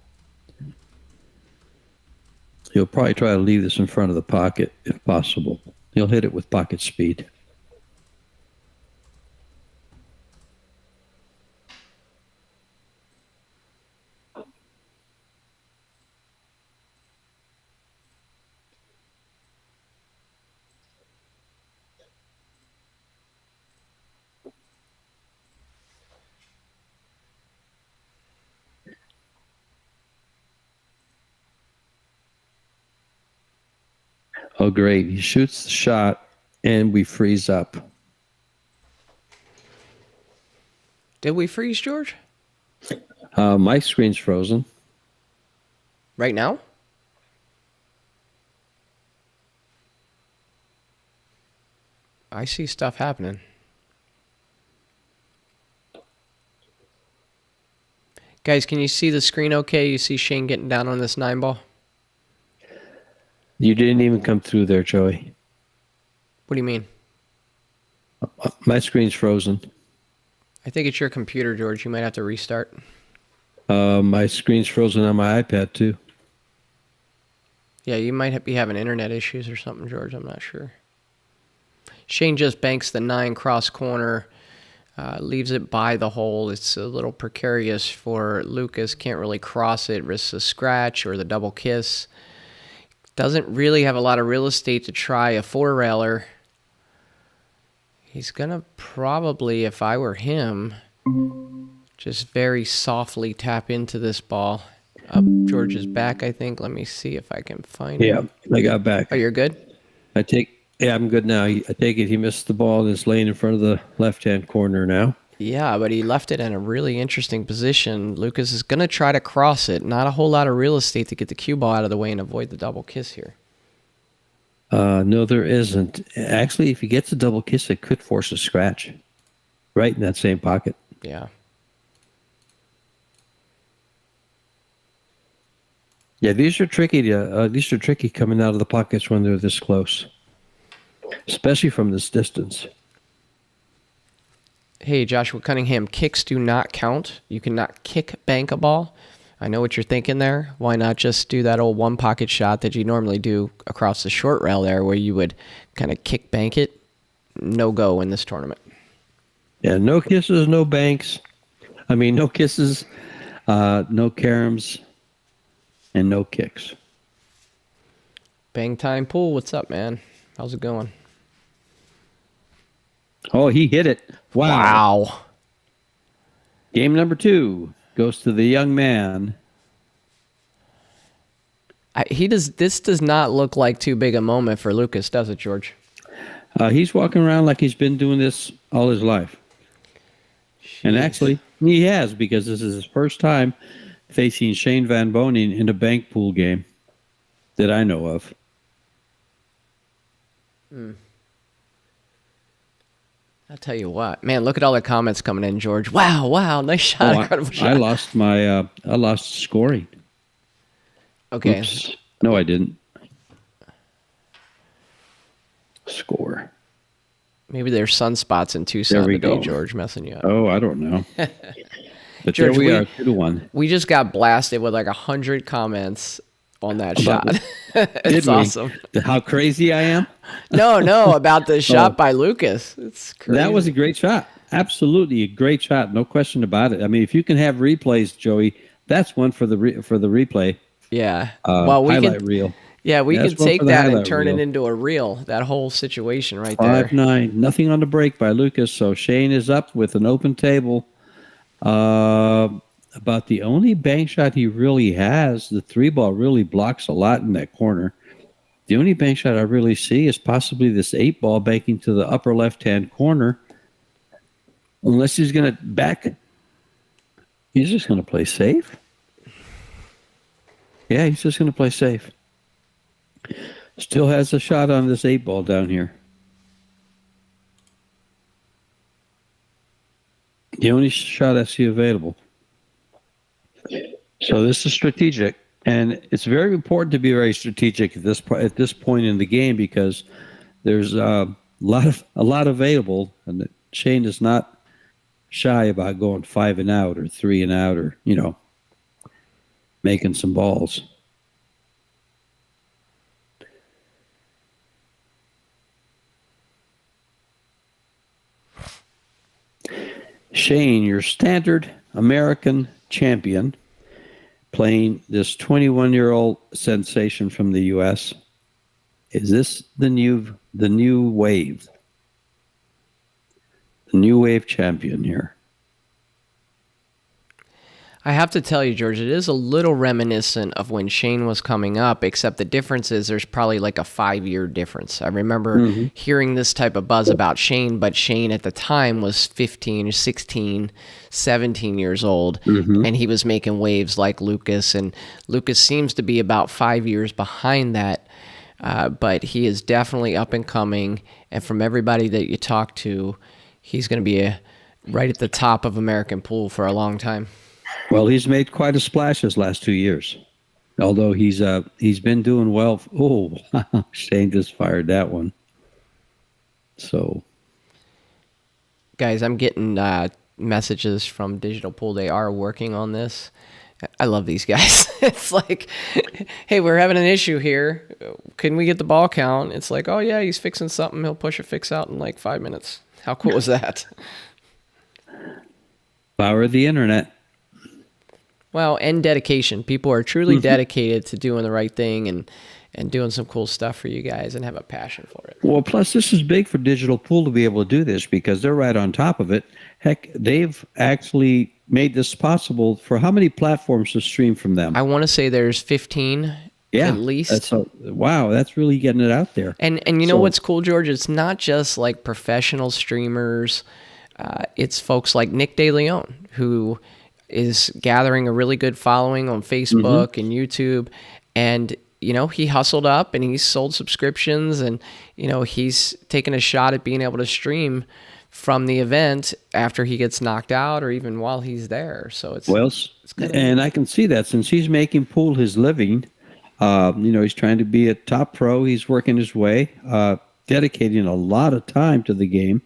He'll probably try to leave this in front of the pocket if possible. He'll hit it with pocket speed. Oh, great. He shoots the shot, and we freeze up. Did we freeze, George? My screen's frozen. Right now? I see stuff happening. Guys, can you see the screen okay? You see Shane getting down on this 9-ball? You didn't even come through there, Joey. What do you mean? My screen's frozen. I think it's your computer, George. You might have to restart. My screen's frozen on my iPad, too. Yeah, you might be having internet issues or something, George. I'm not sure. Shane just banks the 9 cross corner, leaves it by the hole. It's a little precarious for Lukas. Can't really cross it, risks a scratch or the double kiss. Doesn't really have a lot of real estate to try a 4-railer. He's going to probably, if I were him, just very softly tap into this ball. Up George's back, I think. Let me see if I can find him. Yeah, I got back. Oh, you're good? Yeah, I'm good now. I take it he missed the ball and it's laying in front of the left-hand corner now. Yeah, but he left it in a really interesting position. Lukas is going to try to cross it. Not a whole lot of real estate to get the cue ball out of the way and avoid the double kiss here. No, there isn't. Actually, if he gets a double kiss, it could force a scratch right in that same pocket. Yeah. Yeah, these are tricky. These are tricky coming out of the pockets when they're this close, especially from this distance. Hey, Joshua Cunningham, kicks do not count. You cannot kick bank a ball. I know what you're thinking there. Why not just do that old one pocket shot that you normally do across the short rail there where you would kind of kick bank it? No go in this tournament. Yeah, no kisses, no banks. I mean, no kisses, no caroms, and no kicks. Bang time pool, what's up, man? How's it going? Oh, he hit it. Wow. Game number 2 goes to the young man. This does not look like too big a moment for Lukas, does it, George? He's walking around like he's been doing this all his life. Jeez. And actually, he has, because this is his first time facing Shane Van Boening in a bank pool game that I know of. I'll tell you what, man. Look at all the comments coming in, George. Wow, nice shot, incredible shot. I lost scoring. Okay. Oops. No, I didn't. Score. Maybe there's sunspots in Tucson today, go. George, messing you up. Oh, I don't know. But George, there we are, 2-1. We just got blasted with like 100 comments on that shot. It's awesome. How crazy I am? No, about the shot by Lukas. It's crazy. That was a great shot. Absolutely a great shot. No question about it. I mean, if you can have replays, Joey, that's one for the replay. Yeah. Highlight reel. Yeah, we could take that and turn it into a reel. That whole situation right there. 5-9. Nothing on the break by Lukas. So Shane is up with an open table. About the only bank shot he really has. The 3-ball really blocks a lot in that corner. The only bank shot I really see is possibly this 8-ball banking to the upper left-hand corner. Unless he's going to back. He's just going to play safe. Yeah, he's just going to play safe. Still has a shot on this 8-ball down here. The only shot I see available. So this is strategic, and it's very important to be very strategic at this point in the game, because there's a lot available, and Shane is not shy about going 5 and out or 3 and out, or making some balls. Shane, your standard American champion, playing this 21-year-old sensation from the U.S. Is this the new wave? The new wave champion here. I have to tell you, George, it is a little reminiscent of when Shane was coming up, except the difference is there's probably like a 5-year difference. I remember hearing this type of buzz about Shane, but Shane at the time was 15, 16, 17 years old, and he was making waves like Lukas, and Lukas seems to be about 5 years behind that. but he is definitely up and coming. And from everybody that you talk to, he's going to be right at the top of American pool for a long time. Well, he's made quite a splash his last 2 years. Although he's been doing well. Oh, Shane just fired that one. So, guys, I'm getting messages from Digital Pool. They are working on this. I love these guys. It's like, hey, we're having an issue here. Can we get the ball count? It's like, oh yeah, he's fixing something. He'll push a fix out in like 5 minutes. How cool is that? power of the internet. Well, and dedication. People are truly dedicated to doing the right thing and doing some cool stuff for you guys and have a passion for it. Well, plus this is big for Digital Pool to be able to do this because they're right on top of it. Heck, they've actually made this possible for how many platforms to stream from them? I want to say there's 15 at least. Wow, that's really getting it out there. And you know what's cool, George? It's not just like professional streamers. It's folks like Nick DeLeon, who is gathering a really good following on Facebook and YouTube. And, you know, he hustled up and he's sold subscriptions and, you know, he's taken a shot at being able to stream from the event after he gets knocked out or even while he's there. So it's good. And I can see that since he's making pool his living, you know, he's trying to be a top pro. He's working his way, dedicating a lot of time to the game.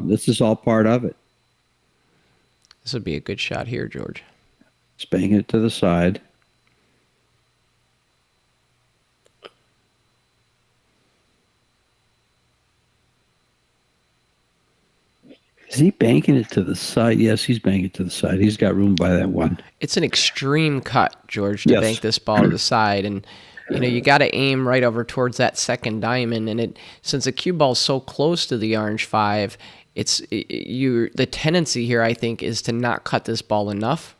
This is all part of it. This would be a good shot here, George. Just bang it to the side. Is he banking it to the side? Yes, he's banking it to the side. He's got room by that one. It's an extreme cut, George, to bank this ball to the side. And, you know, you got to aim right over towards that second diamond. And since the cue ball's so close to the orange 5, the tendency here, I think, is to not cut this ball enough.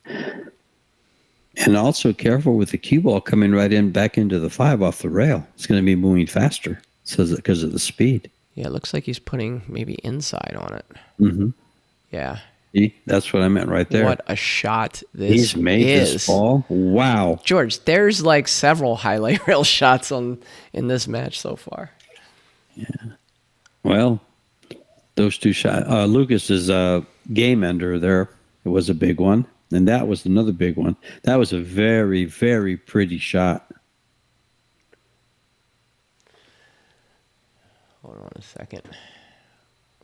And also careful with the cue ball coming right in back into the 5 off the rail. It's going to be moving faster because of the speed. Yeah, it looks like he's putting maybe inside on it. Mm-hmm. Yeah. See, that's what I meant right there. What a shot this is. He's made this ball. Wow. George, there's like several highlight reel shots in this match so far. Yeah. Well, those two shots. Lukas's game ender there, it was a big one. And that was another big one. That was a very, very pretty shot. Hold on a second.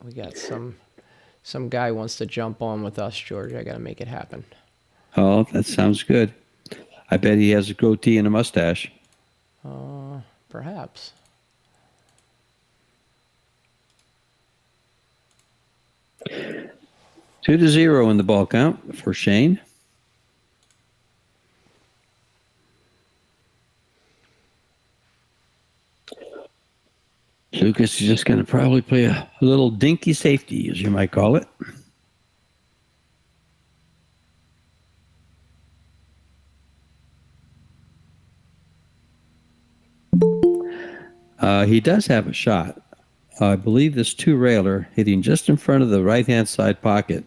We got some guy wants to jump on with us, George. I got to make it happen. Oh, that sounds good. I bet he has a goatee and a mustache. Perhaps. Two to 0 in the ball count for Shane. Lukas is just going to probably play a little dinky safety, as you might call it. He does have a shot. I believe this 2-railer hitting just in front of the right-hand side pocket,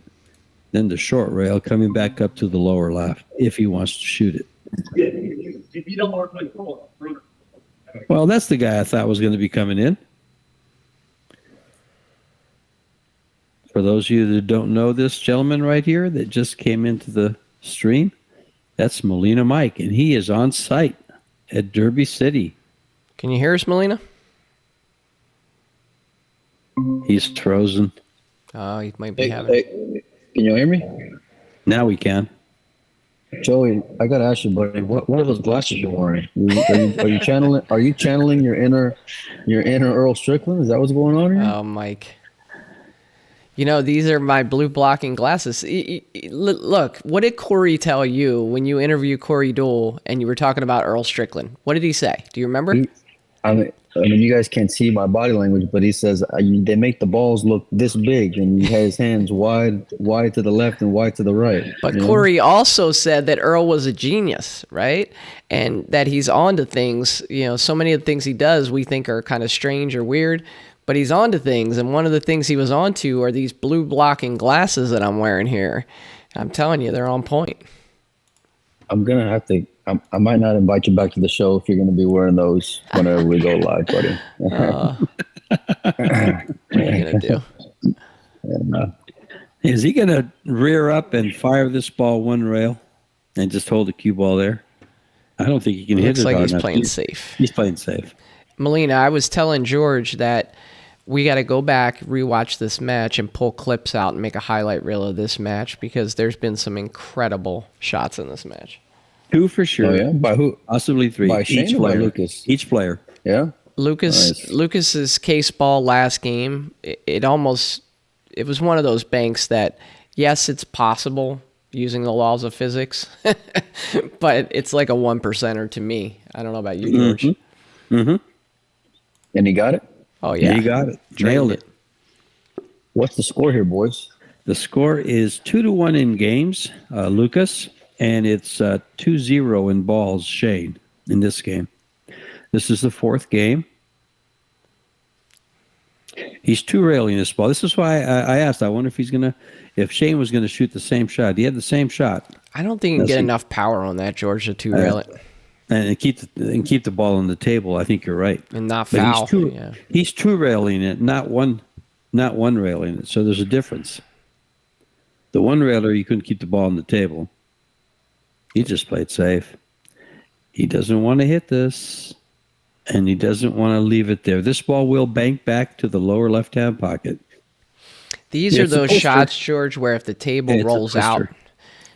then the short rail coming back up to the lower left if he wants to shoot it. Well, that's the guy I thought was going to be coming in. For those of you that don't know this gentleman right here that just came into the stream, that's Molina Mike, and he is on site at Derby City. Can you hear us, Molina? He's frozen. Oh, he might be having... Hey, can you hear me? Now we can. Joey, I gotta ask you, buddy. What are those glasses you're wearing? Are you channeling? Are you channeling your inner Earl Strickland? Is that what's going on here? Oh, Mike. You know, these are my blue blocking glasses. Look, what did Corey tell you when you interviewed Corey Dole and you were talking about Earl Strickland? What did he say? Do you remember? I mean, you guys can't see my body language, but he says they make the balls look this big, and he has his hands wide to the left and wide to the right. But Corey also said that Earl was a genius, right? And that he's on to things. You know, so many of the things he does we think are kind of strange or weird, but he's on to things. And one of the things he was on to are these blue blocking glasses that I'm wearing here. I'm telling you, they're on point. I'm gonna have to. I might not invite you back to the show if you're gonna be wearing those whenever we go live, buddy. What are you gonna do? Is he going to rear up and fire this ball one rail and just hold the cue ball there? I don't think he can hit Looks it like hard he's enough. playing safe. He's playing safe. Melina, I was telling George that we got to go back, rewatch this match, and pull clips out and make a highlight reel of this match because there's been some incredible shots in this match. 2 for sure. Oh yeah, by who? Possibly 3. By Shane Each or by player. Lucas? Each player. Yeah. Lucas's case ball last game, it was one of those banks that, yes, it's possible using the laws of physics, but it's like a 1%er to me. I don't know about you, George. Mm-hmm. And he got it. Oh yeah, He got it. Nailed it. What's the score here, boys? The score is 2-1 in games, Lucas, and it's 2-0 in balls, Shane, in this game. This is the 4th game. He's 2-railing this ball. This is why I asked. I wonder if Shane was gonna shoot the same shot. He had the same shot. I don't think you can get enough power on that, George, to two-rail it. And keep the ball on the table. I think you're right. And not But foul. He's 2-railing it, not one railing it. So there's a difference. The 1-railer, you couldn't keep the ball on the table. He just played safe. He doesn't want to hit this, and he doesn't want to leave it there. This ball will bank back to the lower left-hand pocket. These are those shots, George, where if the table rolls out,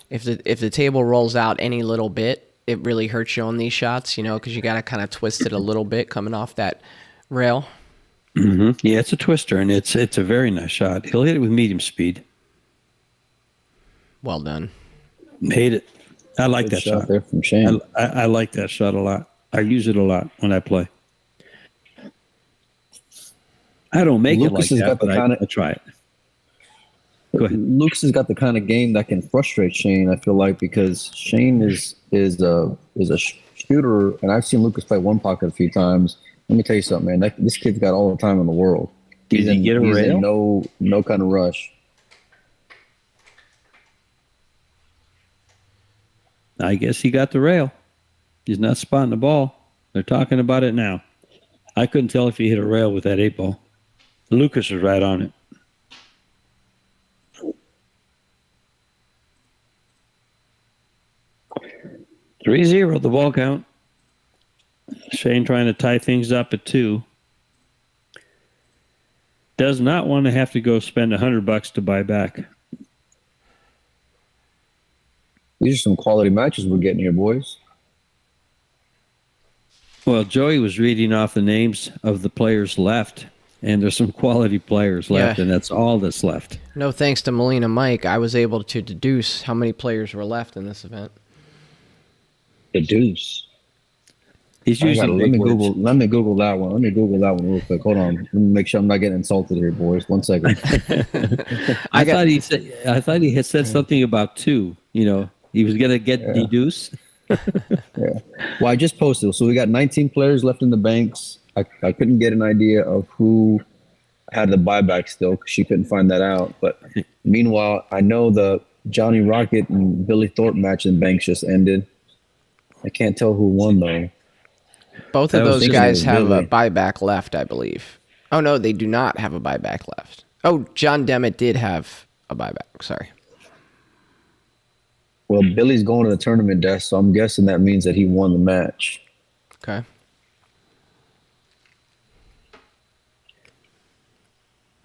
if the table rolls out any little bit, it really hurts you on these shots, because you got to kind of twist it a little bit coming off that rail. Mm-hmm. Yeah, it's a twister, and it's a very nice shot. He'll hit it with medium speed. Well done. Made it. I like that shot. There from Shane. I like that shot a lot. I use it a lot when I play. I don't make Lucas it like has that, got but I try it. Go ahead. Lucas has got the kind of game that can frustrate Shane. I feel like because Shane is a shooter, and I've seen Lucas play one pocket a few times. Let me tell you something, man. This kid's got all the time in the world. Did he get a he's rail? In no kind of rush. I guess he got the rail. He's not spotting the ball. They're talking about it now. I couldn't tell if he hit a rail with that 8-ball. Lucas was right on it. $3-0, the ball count. Shane trying to tie things up at 2. Does not want to have to go spend $100 to buy back. These are some quality matches we're getting here, boys. Well, Joey was reading off the names of the players left, and there's some quality players left, and that's all that's left. No thanks to Melina Mike, I was able to deduce how many players were left in this event. Deduce. He's using let me big words. Google that one. Let me Google that one real quick. Hold on. Let me make sure I'm not getting insulted here, boys. 1 second. I thought he had said something about 2. He was going to get deduce. Yeah. Well, I just posted. So we got 19 players left in the banks. I couldn't get an idea of who had the buyback still because she couldn't find that out. But meanwhile, I know the Johnny Rocket and Billy Thorpe match in banks just ended. I can't tell who won though. Both of those guys have a buyback left, I believe. Oh, no, they do not have a buyback left. Oh, John Demmett did have a buyback. Sorry. Well, Billy's going to the tournament desk, so I'm guessing that means that he won the match. Okay.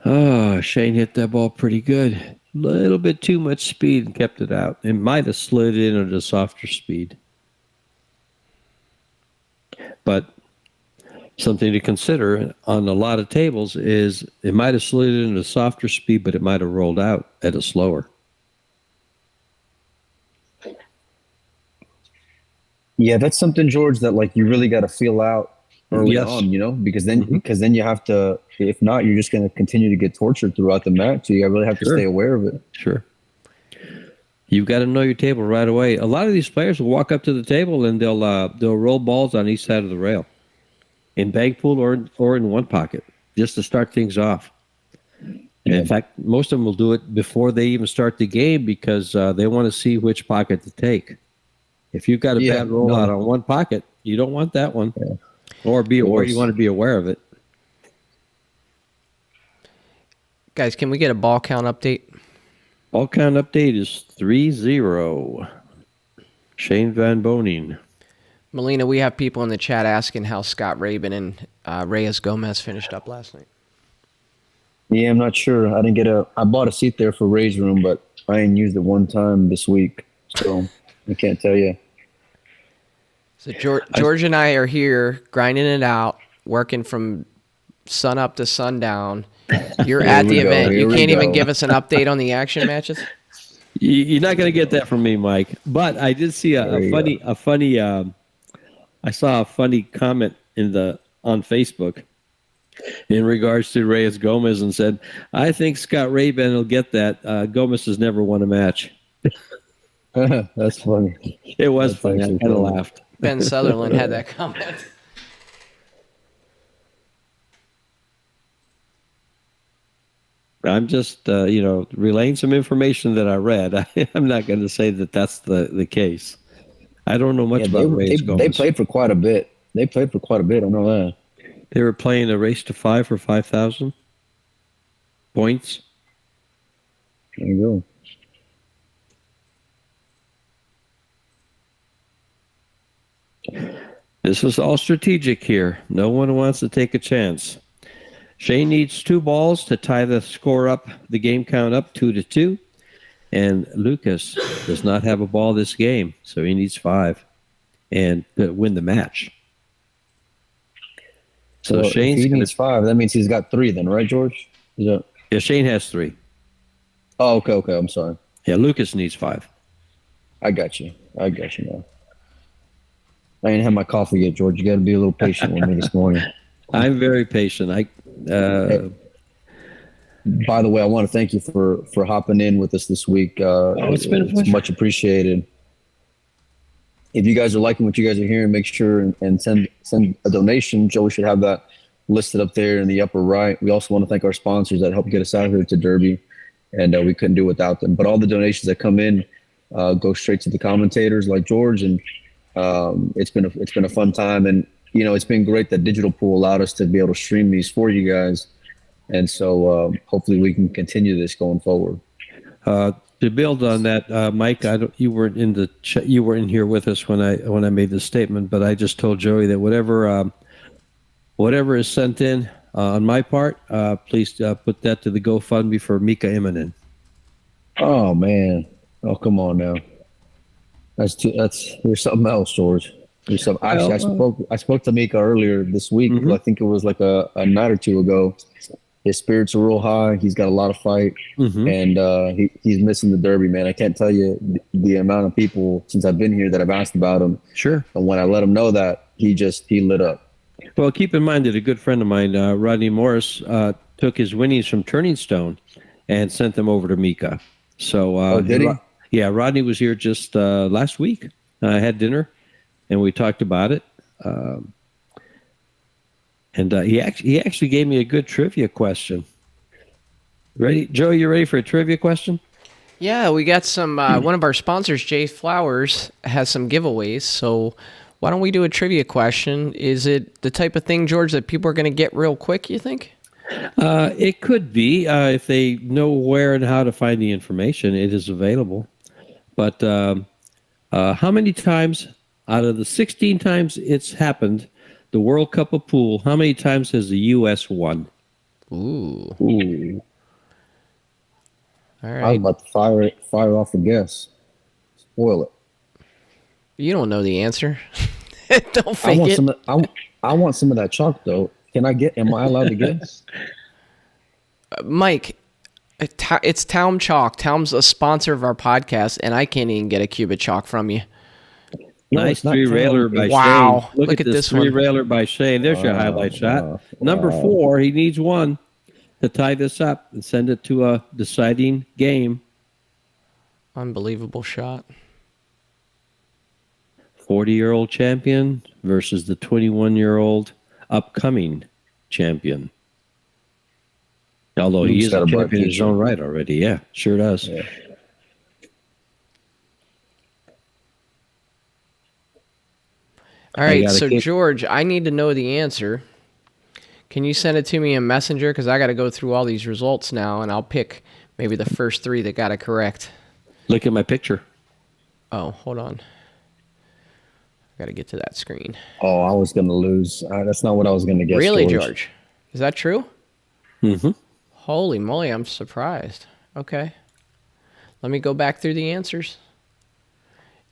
Oh, Shane hit that ball pretty good. A little bit too much speed and kept it out. It might have slid in at a softer speed. But something to consider on a lot of tables is it might have slid in at a softer speed, but it might have rolled out at a slower. Yeah, that's something, George, that like you really got to feel out early on, because then you have to. If not, you're just going to continue to get tortured throughout the match. So you really have to stay aware of it. Sure. You've got to know your table right away. A lot of these players will walk up to the table and they'll roll balls on each side of the rail, in bank pool or in one pocket, just to start things off. And in fact, most of them will do it before they even start the game because they want to see which pocket to take. If you've got a bad rollout on one pocket, you don't want that one. Yeah. Or you want to be aware of it. Guys, can we get a ball count update? Ball count update is 3-0. Shane Van Boening. Melina, we have people in the chat asking how Scott Rabin and Reyes Gomez finished up last night. Yeah, I'm not sure. I bought a seat there for Ray's room, but I ain't used it one time this week. So I can't tell you. So George and I are here grinding it out, working from sun up to sundown. You're at the event. You can't even give us an update on the action matches? You're not going to get that from me, Mike. But I did see a funny. I saw a funny comment on Facebook in regards to Reyes Gomez and said, "I think Scott Rabin will get that. Gomez has never won a match." That's funny. It was funny. I kind of laughed. Ben Sutherland had that comment. I'm just, relaying some information that I read. I'm not going to say that that's the case. I don't know much about Reyes Gomez. They played for quite a bit. I know that. They were playing a race to 5 for 5,000 points. There you go. This was all strategic here. No one wants to take a chance. Shane needs 2 balls to tie the score up, the game count up 2-2. And Lukas does not have a ball this game, so he needs 5 and to win the match. So Shane needs 5. That means he's got 3 then, right, George? Yeah, Shane has 3. Oh, okay. I'm sorry. Yeah, Lukas needs 5. I got you now. I ain't had my coffee yet, George. You got to be a little patient with me this morning. I'm very patient. By the way, I want to thank you for hopping in with us this week. It's been a pleasure. It's much appreciated. If you guys are liking what you guys are hearing, make sure and send a donation. Joey should have that listed up there in the upper right. We also want to thank our sponsors that helped get us out here to Derby, and we couldn't do it without them. But all the donations that come in go straight to the commentators like George, and it's been a fun time. And it's been great that Digital Pool allowed us to be able to stream these for you guys. And so hopefully we can continue this going forward. To build on that, Mike, you weren't in here with us when I made this statement, but I just told Joey that whatever is sent in on my part, please put that to the GoFundMe for Mika Immonen. Oh man! Oh come on now. There's something else, George. Actually, I spoke to Mika earlier this week. Mm-hmm. I think it was like a night or two ago. His spirits are real high. He's got a lot of fight, mm-hmm. and he's missing the Derby, man. I can't tell you the amount of people since I've been here that I've asked about him. Sure. And when I let him know that, he lit up. Well, keep in mind that a good friend of mine, Rodney Morris, took his winnings from Turning Stone and sent them over to Mika. So, did he? Yeah, Rodney was here just last week. I had dinner, and we talked about it. And he actually gave me a good trivia question. Ready, Joe? You ready for a trivia question? Yeah, we got some. One of our sponsors, Jay Flowers, has some giveaways. So why don't we do a trivia question? Is it the type of thing, George, that people are going to get real quick, you think? It could be if they know where and how to find the information. It is available. But how many times out of the 16 times it's happened, the World Cup of Pool, how many times has the U.S. won? Ooh. All right. I was about to fire off a guess. Spoil it. You don't know the answer. Don't fake I want some of that chalk, though. Am I allowed to guess? Mike, it's Taum Chalk. Taum's a sponsor of our podcast, and I can't even get a cube of chalk from you. Nice three-railer by wow. Shane. Look at this three-railer by Shane. There's your highlight shot. Number 4, he needs 1 to tie this up and send it to a deciding game. Unbelievable shot. 40-year-old champion versus the 21-year-old upcoming champion. Although he is a champion in his own right already. Yeah, sure does. Yeah. All I right, got so a George, I need to know the answer. Can you send it to me in Messenger? Because I got to go through all these results now, and I'll pick maybe the first 3 that got it correct. Look at my picture. Oh, hold on. I got to get to that screen. Oh, I was going to lose. That's not what I was going to guess, Really, George. George? Is that true? Mm-hmm. Holy moly, I'm surprised. Okay. Let me go back through the answers.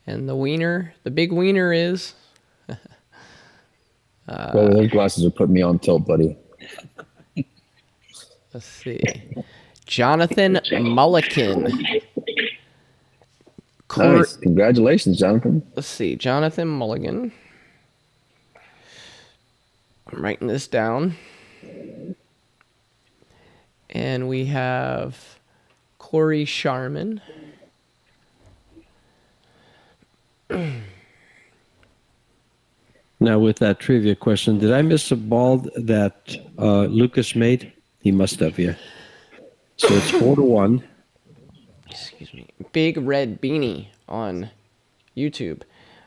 And the big wiener is... Well, those glasses are putting me on tilt, buddy. Let's see. Jonathan Mulliken. Nice. Congratulations, Jonathan. Let's see. Jonathan Mulligan. I'm writing this down. And we have Corey Sharman. Now, with that trivia question, did I miss a ball that Lukas made? He must have, yeah. So it's 4-1. Excuse me. Big Red Beanie on YouTube.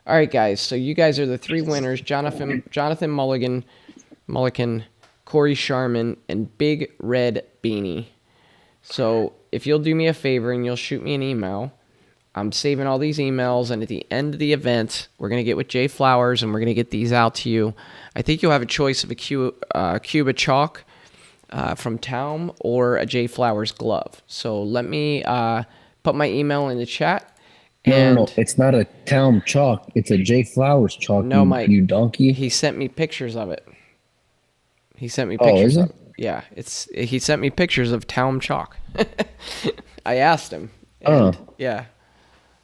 All right, guys. So you guys are the 3 winners: Jonathan Mulligan, Corey Sharman, and Big Red Beanie. So if you'll do me a favor and you'll shoot me an email, I'm saving all these emails, and at the end of the event, we're going to get with Jay Flowers, and we're going to get these out to you. I think you'll have a choice of a cube of chalk from Taum or a Jay Flowers glove. So let me put my email in the chat. No. It's not a Taum chalk. It's a Jay Flowers chalk, No, Mike. You donkey. He sent me pictures of it. He sent me Oh, pictures is of it. Yeah, he sent me pictures of Taum chalk. I asked him. And, yeah.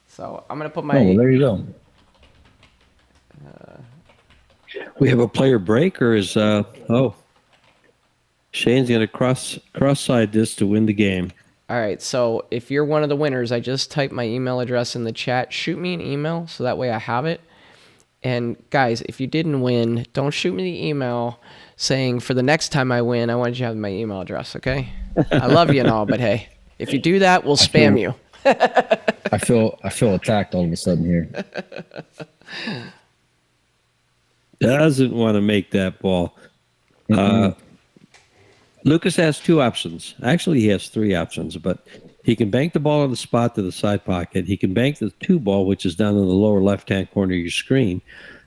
So I'm going to put my... Oh, well, there you go. We have a player break, or is... Shane's going to cross-side this to win the game. All right, so if you're one of the winners, I just typed my email address in the chat. Shoot me an email so that way I have it. And guys, if you didn't win, don't shoot me the email saying for the next time I win, I want you to have my email address, okay? I love you and all, but hey, if you do that, we'll spam you. I feel attacked all of a sudden here. Doesn't want to make that ball. Lukas has 2 options. Actually, he has 3 options, but he can bank the ball on the spot to the side pocket. He can bank the 2 ball, which is down in the lower left-hand corner of your screen,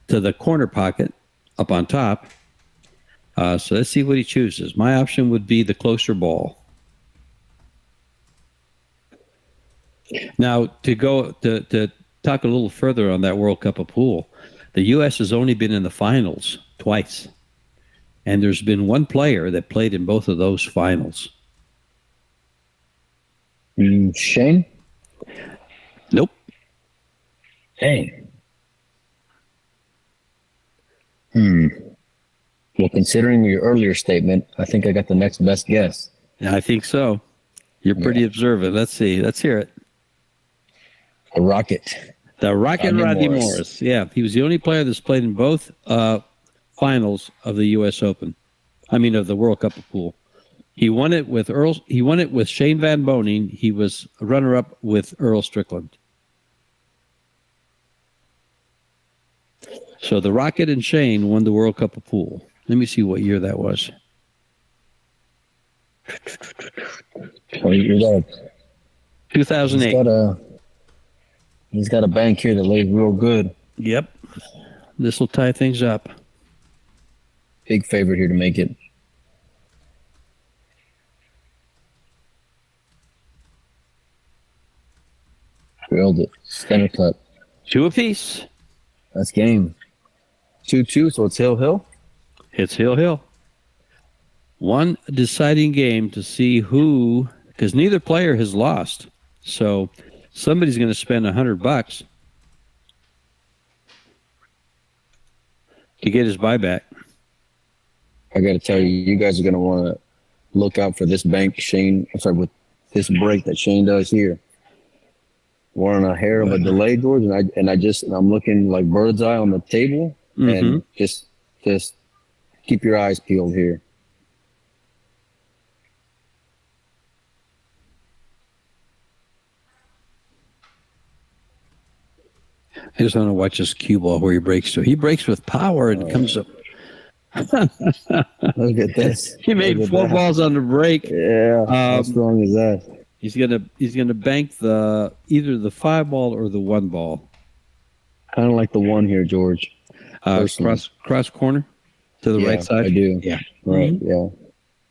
to the corner pocket up on top. So let's see what he chooses. My option would be the closer ball. Now, to talk a little further on that World Cup of Pool, the U.S. has only been in the finals twice. And there's been 1 player that played in both of those finals. Shane? Nope. Dang. Well, considering your earlier statement, I think I got the next best guess. I think so. You're pretty observant. Let's see. Let's hear it. The Rocket. The Rocket Rodney Morris. Yeah, he was the only player that's played in both finals of the U.S. Open. I mean, of the World Cup of Pool. He won it with He won it with Shane Van Boening. He was a runner-up with Earl Strickland. So the Rocket and Shane won the World Cup of Pool. Let me see what year that was. Oh, you got 2008. He's got a bank here that lays real good. Yep. This will tie things up. Big favorite here to make it. Drilled it. Center cut. 2 apiece. That's game. 2-2, so it's Hill. It's Hill. One deciding game to see who, because neither player has lost. So somebody's going to spend $100 to get his buyback. I got to tell you, you guys are going to want to look out for this bank with this break that Shane does here. We're on a hair of a delay, George, and I'm looking like bird's eye on the table, and just keep your eyes peeled here. I just want to watch this cue ball where he breaks to. He breaks with power and comes up. Look at this. He made Look at 4 that. balls on the break. Yeah. How strong is that? He's gonna bank either the 5 ball or the 1 ball. Kind of like the one here, George. Cross corner to the right side. I do. Yeah. Right. Yeah.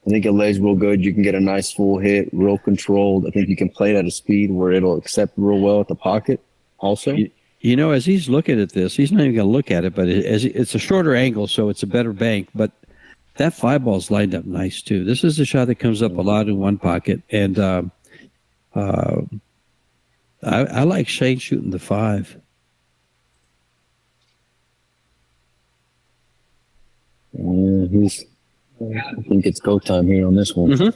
I think it lays real good. You can get a nice full hit, real controlled. I think you can play it at a speed where it'll accept real well at the pocket. Also, you know, as he's looking at this, he's not even going to look at it, but it's a shorter angle, so it's a better bank. But that 5 ball's lined up nice too. This is a shot that comes up a lot in one pocket, and I like Shane shooting the 5. I think it's go time here on this one. Mm-hmm.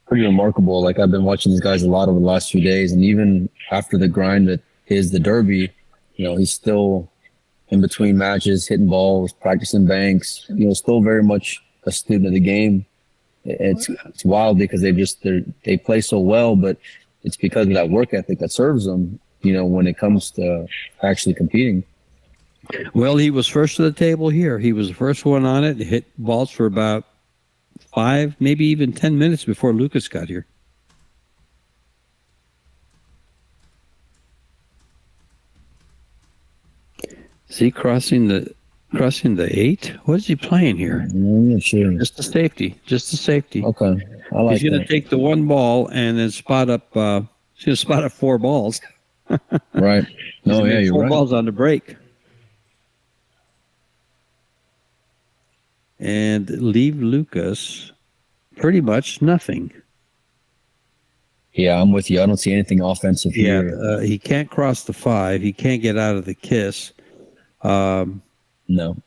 Pretty remarkable. Like, I've been watching these guys a lot over the last few days, and even after the grind that is the Derby, you know, he's still in between matches, hitting balls, practicing banks. You know, still very much a student of the game. It's wild because they play so well, but it's because of that work ethic that serves them, you know, when it comes to actually competing. Well, he was first to the table here. He was the first one on it. Hit balls for about 5, maybe even 10 minutes before Lukas got here. Is he crossing the 8? What is he playing here? I'm not sure. Just a safety. Okay, I like He's going to take the 1 ball and then spot up. He's going to spot up 4 balls. Right. No, yeah, you're 4 right. balls on the break. And leave Lukas pretty much nothing. Yeah, I'm with you. I don't see anything offensive here. Yeah, he can't cross the 5. He can't get out of the kiss. No.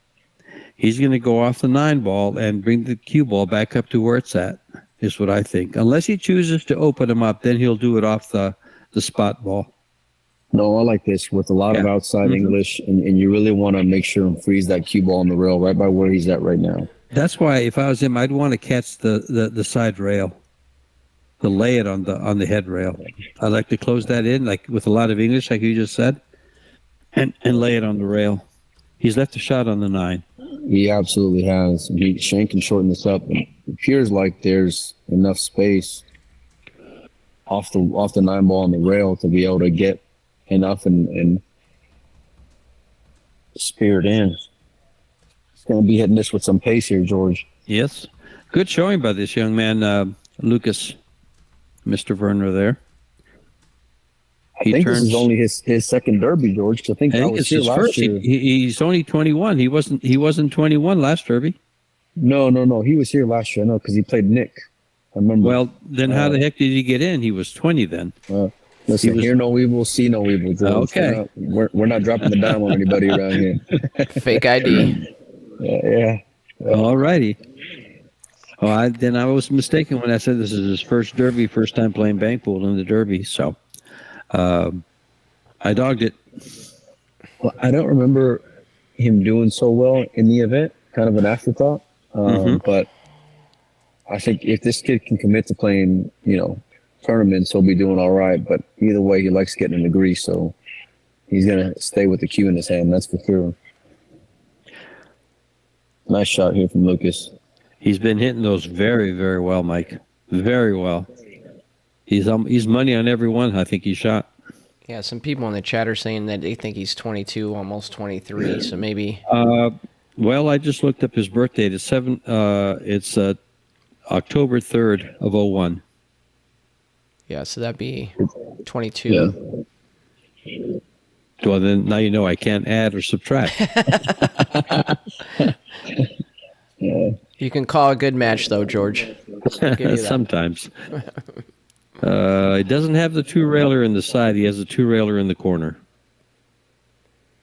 He's going to go off the 9 ball and bring the cue ball back up to where it's at, is what I think. Unless he chooses to open him up, then he'll do it off the spot ball. No, I like this with a lot of outside English, and you really want to make sure and freeze that cue ball on the rail right by where he's at right now. That's why if I was him, I'd want to catch the side rail, to lay it on the head rail. I'd like to close that in, like with a lot of English, like you just said, and lay it on the rail. He's left a shot on the 9. He absolutely has. Shane can shorten this up. It appears like there's enough space off the 9 ball on the rail to be able to get enough and spear it in. It's going to be hitting this with some pace here, George. Yes. Good showing by this young man, Lukas, Mr. Verner there. I think this is only his second Derby, George. 'Cause I think it's here his last first. year. He's only 21. He wasn't 21 last Derby. No. He was here last year. No, because he played Nick. I remember. Well, then how the heck did he get in? He was 20 then. Listen, hear no evil, see no evil, George. Okay. We're not dropping the dime on anybody around here. Fake ID. Yeah. All righty. Oh, then I was mistaken when I said this is his first Derby, first time playing bank pool in the Derby. So I dogged it. Well, I don't remember him doing so well in the event, kind of an afterthought. But I think if this kid can commit to playing, tournaments, he'll be doing all right. But either way, he likes getting in the grease, so he's going to stay with the cue in his hand, that's for sure. Nice shot here from Lukas. He's been hitting those very, very well, Mike. Very well. He's money on every one I think he shot. Yeah, some people in the chat are saying that they think he's 22, almost 23, so maybe... Well, I just looked up his birth date. It's October 3rd of 01. Yeah, so that'd be 22. Yeah. Well, then now you know I can't add or subtract. Yeah. You can call a good match, though, George. I'll give you that. Sometimes. He doesn't have the 2-railer in the side. He has a 2-railer in the corner.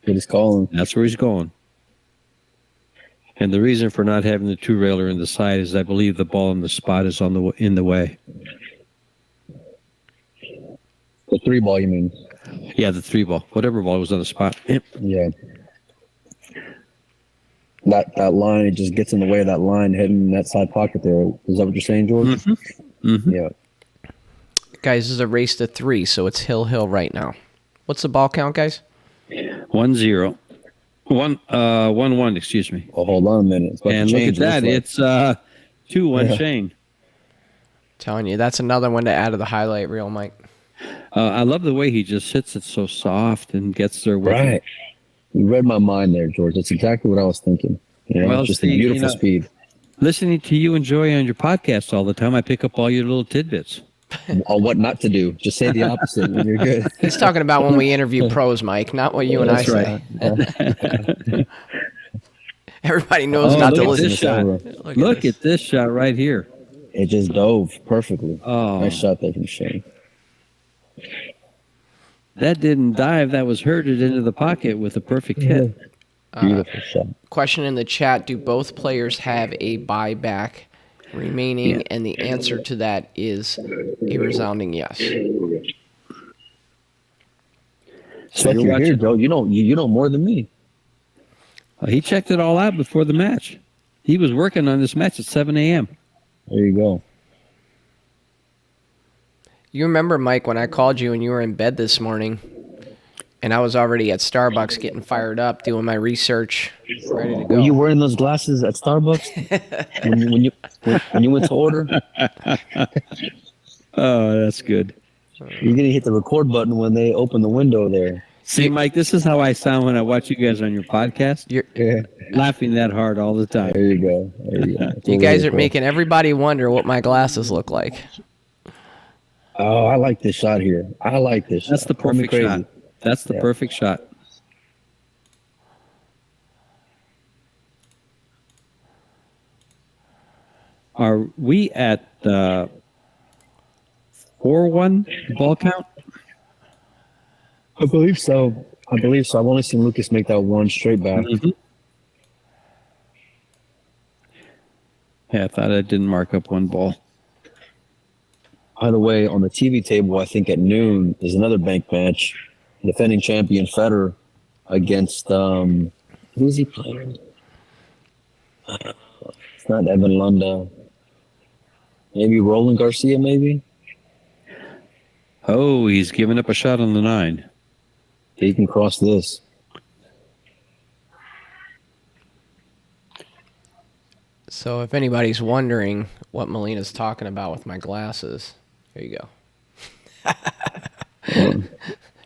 What he's calling. That's where he's going. And the reason for not having the 2-railer in the side is I believe the ball in the spot is in the way. The 3-ball, you mean? Yeah, the 3-ball. Whatever ball was on the spot. Yep. Yeah. That line, it just gets in the way of that line heading in that side pocket there. Is that what you're saying, George? Mm-hmm. Yeah. Guys, this is a race to 3, so it's hill right now. What's the ball count, guys? 1-0. 1-1, excuse me. Oh, hold on a minute. It's about And to look at change, that. looks like. It's 2-1 Yeah. Shane. Telling you, that's another one to add to the highlight reel, Mike. I love the way he just hits it so soft and gets there with Right. it. You read my mind there, George. That's exactly what I was thinking. You know, Well, just see, a beautiful you know- speed. Listening to you and Joy on your podcast all the time, I pick up all your little tidbits. On what not to to just say the opposite when you're good. He's talking about when we interview pros, Mike, not what you and That's I say. right. Everybody knows Oh, not look to at listen. this shot. Look at this shot right here. It just dove perfectly. Oh. Nice shot there from Shane. That didn't dive. That was herded into the pocket with a perfect hit. Beautiful shot. Question in the chat, do both players have a buyback remaining? Yeah. And the answer to that is a resounding yes. So you're you're here, watching- Joe. You know more than me. He checked it all out before the match. He was working on this match at 7 a.m. There you go. You remember, Mike, when I called you and you were in bed this morning, and I was already at Starbucks getting fired up, doing my research, ready to go. Were you wearing those glasses at Starbucks when you went to order? Oh, that's good. You're gonna hit the record button when they open the window there. See, Mike, this is how I sound when I watch you guys on your podcast. You're, Yeah. Laughing that hard all the time. There you go. There you go. That's you what guys we're are for. making everybody wonder what my glasses look like. Oh, I like this shot here. I like this. That's shot. the Call me perfect crazy. shot. That's the Yeah. perfect shot. Are we at 4-1 ball count? I believe so. I've only seen Lukas make that one straight back. Yeah, I thought I didn't mark up one ball. By the way, on the TV table, I think at noon there's another bank match. Defending champion Federer against who's he playing? It's not Evan Lunda. Maybe Roland Garcia. Maybe Oh, he's giving up a shot on the 9. he can cross this. So if anybody's wondering what Melina's talking about with my glasses, here you go.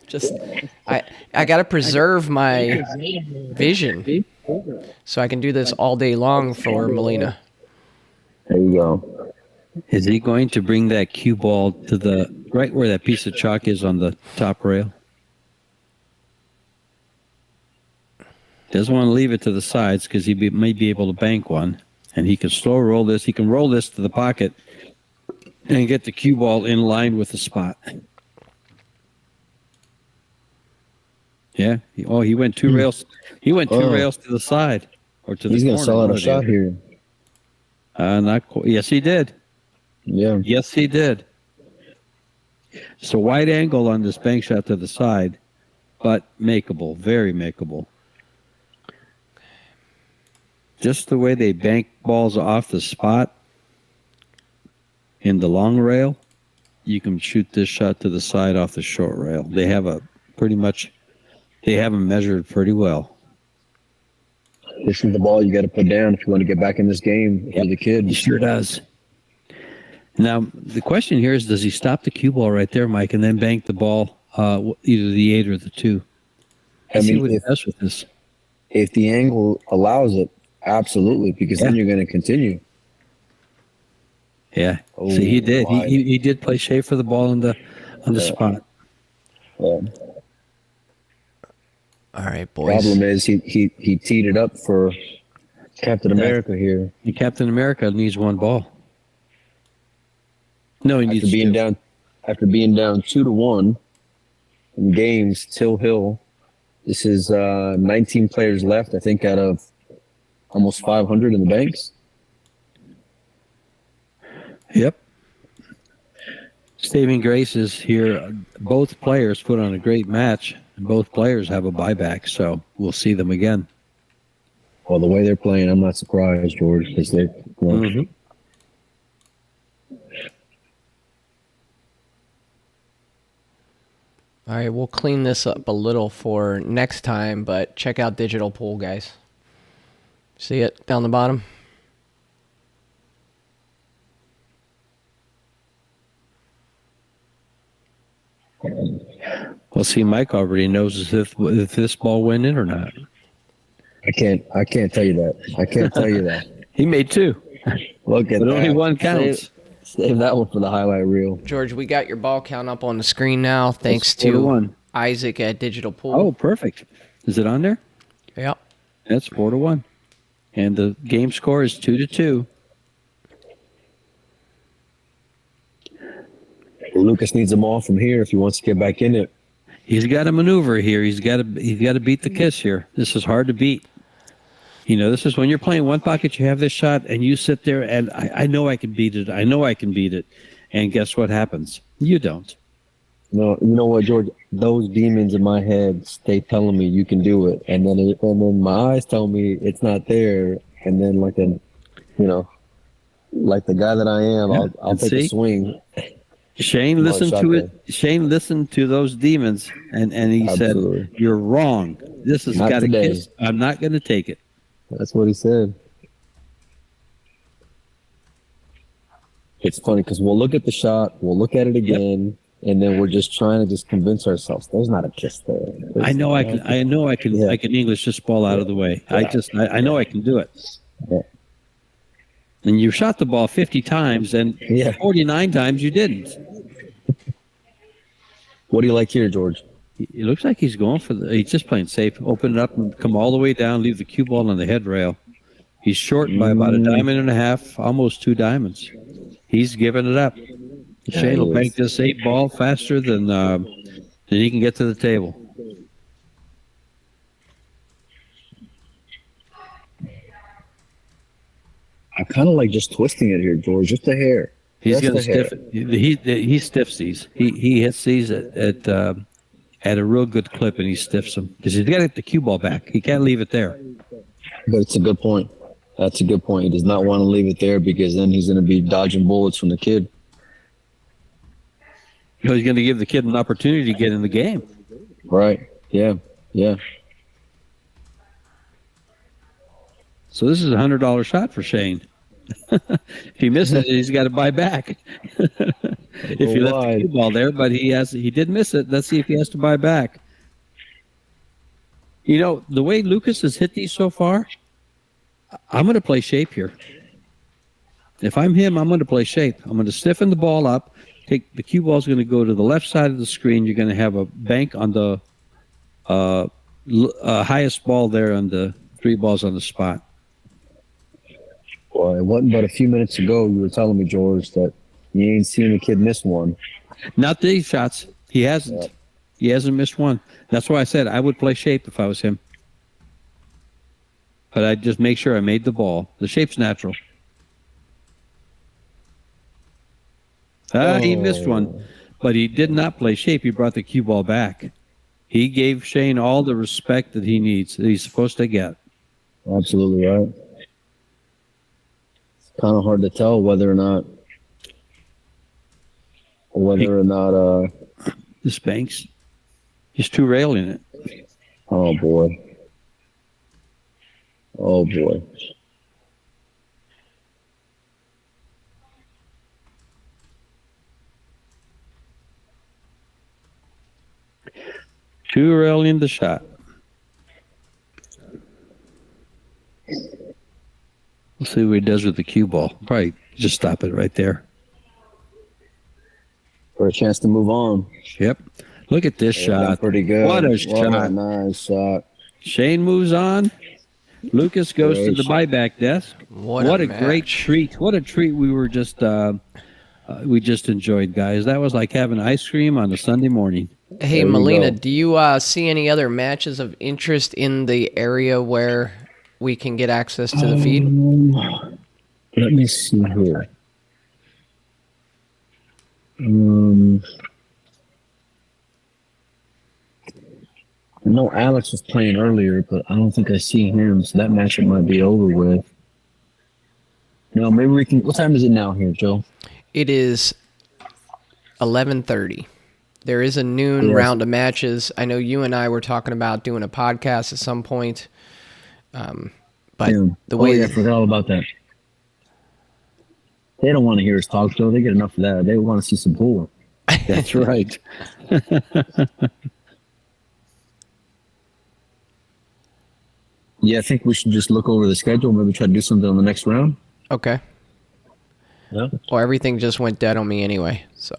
Just I got to preserve my vision so I can do this all day long for Melina. There you go. Is he going to bring that cue ball to the right where that piece of chalk is on the top rail? Doesn't want to leave it to the sides because may be able to bank one. And he can slow roll this. He can roll this to the pocket and get the cue ball in line with the spot. Yeah. He went 2 rails. He went 2 rails to the side or to the He's corner. gonna sell out one a or the shot other. here. Yes, he did. Yeah. Yes, he did. So wide angle on this bank shot to the side, but makeable, very makeable. Just the way they bank balls off the spot in the long rail, you can shoot this shot to the side off the short rail. They have them measured pretty well. This is the ball you got to put down if you want to get back in this game for the kid. He sure does. Now, the question here is, does he stop the cue ball right there, Mike, and then bank the ball, either the 8 or the 2? I See mean, what he does with this. if the angle allows it, absolutely, because then you're going to continue. Yeah. Oh, See, he did. wide. He did play shave for the ball on the spot. Yeah. All right, boys. Problem is, he teed it up for Captain America here. And Captain America needs 1 ball. No, he needs After being 2. down 2-1 in games, Till Hill. This is 19 players left, I think, out of almost 500 in the banks. Yep. Saving grace is here. Both players put on a great match, and both players have a buyback, so we'll see them again. Well, the way they're playing, I'm not surprised, George, because they're. All right, we'll clean this up a little for next time, but check out digital pool, guys. See it down the bottom? Well, see, Mike already knows if this ball went in or not. I can't tell you that. I can't tell you that. He made 2. Look at But that. only one counts. Save that one for the highlight reel. George, we got your ball count up on the screen now, thanks It's 4 to to 1. Isaac at Digital Pool. Oh, perfect. Is it on there? Yep. That's 4 to 1. And the game score is 2 to 2. Lucas needs them all from here if he wants to get back in it. He's got to maneuver here. He's got to beat the kiss here. This is hard to beat. You know, this is when you're playing one pocket, you have this shot, and you sit there, and I know I can beat it. I know I can beat it. And guess what happens? You don't. No, you know what, George? Those demons in my head stay telling me you can do it, and then my eyes tell me it's not there, and then like the guy that I am, Yeah, I'll take a swing. Shane listened to it. Shane listened to those demons, and he Absolutely. said, "You're wrong. This has Not got a today." kiss. I'm not going to take it." That's what he said. It's funny because we'll look at the shot, we'll look at it again, and then we're just trying to convince ourselves there's not a kiss there. I know I can. I can English this ball out of the way. Yeah. I know I can do it. Yeah. And you shot the ball 50 times, and 49 times you didn't. What do you like here, George? It looks like he's going for he's just playing safe. Open it up and come all the way down, leave the cue ball on the head rail. He's short by about a diamond and a half, almost 2 diamonds. He's giving it up. Shane will bank this 8 ball faster than he can get to the table. I kind of like just twisting it here, George, just a hair. He's going to stiff it. He stiffs these. He hits these at a real good clip, and he stiffs them because he's got to get the cue ball back. He can't leave it there. But it's a good point. That's a good point. He does not want to leave it there because then he's going to be dodging bullets from the kid. He's going to give the kid an opportunity to get in the game. Right. Yeah. Yeah. So this is a $100 shot for Shane. If he misses it, he's got to buy back. If he left the cue ball there, but he did miss it. Let's see if he has to buy back. You know, the way Lukas has hit these so far, I'm going to play shape here. If I'm him, I'm going to play shape. I'm going to stiffen the ball up. The cue ball is going to go to the left side of the screen. You're going to have a bank on the highest ball there on the 3 balls on the spot. Well, it wasn't but a few minutes ago you were telling me, George, that you ain't seen the kid miss one. Not these shots. He hasn't. Yeah. He hasn't missed one. That's why I said I would play shape if I was him. But I'd just make sure I made the ball. The shape's natural. He missed one, but he did not play shape. He brought the cue ball back. He gave Shane all the respect that he needs, that he's supposed to get. Absolutely right. It's kind of hard to tell whether or not this banks. He's 2 railing it. Oh boy. Oh boy. Too early in the shot. We'll see what he does with the cue ball. Probably just stop it right there. For a chance to move on. Yep. Look at this shot. Pretty good. What a shot. What a nice shot. Shane moves on. Lukas goes to the buyback desk. What a great treat. What a treat we just enjoyed, guys. That was like having ice cream on a Sunday morning. Hey, Melina, do you see any other matches of interest in the area where we can get access to the feed? Let me see here. I know Alex was playing earlier, but I don't think I see him, so that matchup might be over with. No, maybe we can. What time is it now here, Joe? It is 11:30. there is a noon Yes. round of matches. I know you and I were talking about doing a podcast at some point. But Yeah. the way I forgot all about that. They don't want to hear us talk, though. They get enough of that. They want to see some pool. That's right. Yeah, I think we should just look over the schedule. Maybe try to do something on the next round. Okay. Yeah. Well, everything just went dead on me anyway, so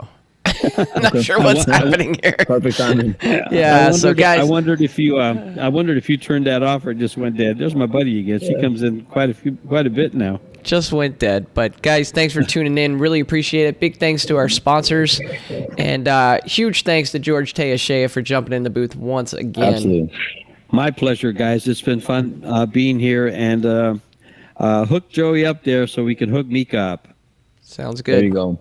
not sure what's happening here. Perfect timing. Yeah. So guys, I wondered if you turned that off or it just went dead. There's my buddy again. She comes in quite a bit now. just went dead. But guys, thanks for tuning in. Really appreciate it. Big thanks to our sponsors, and huge thanks to George Teashea for jumping in the booth once again. Absolutely. My pleasure, guys. It's been fun being here, and hook Joey up there so we can hook Mika up. Sounds There you good. go.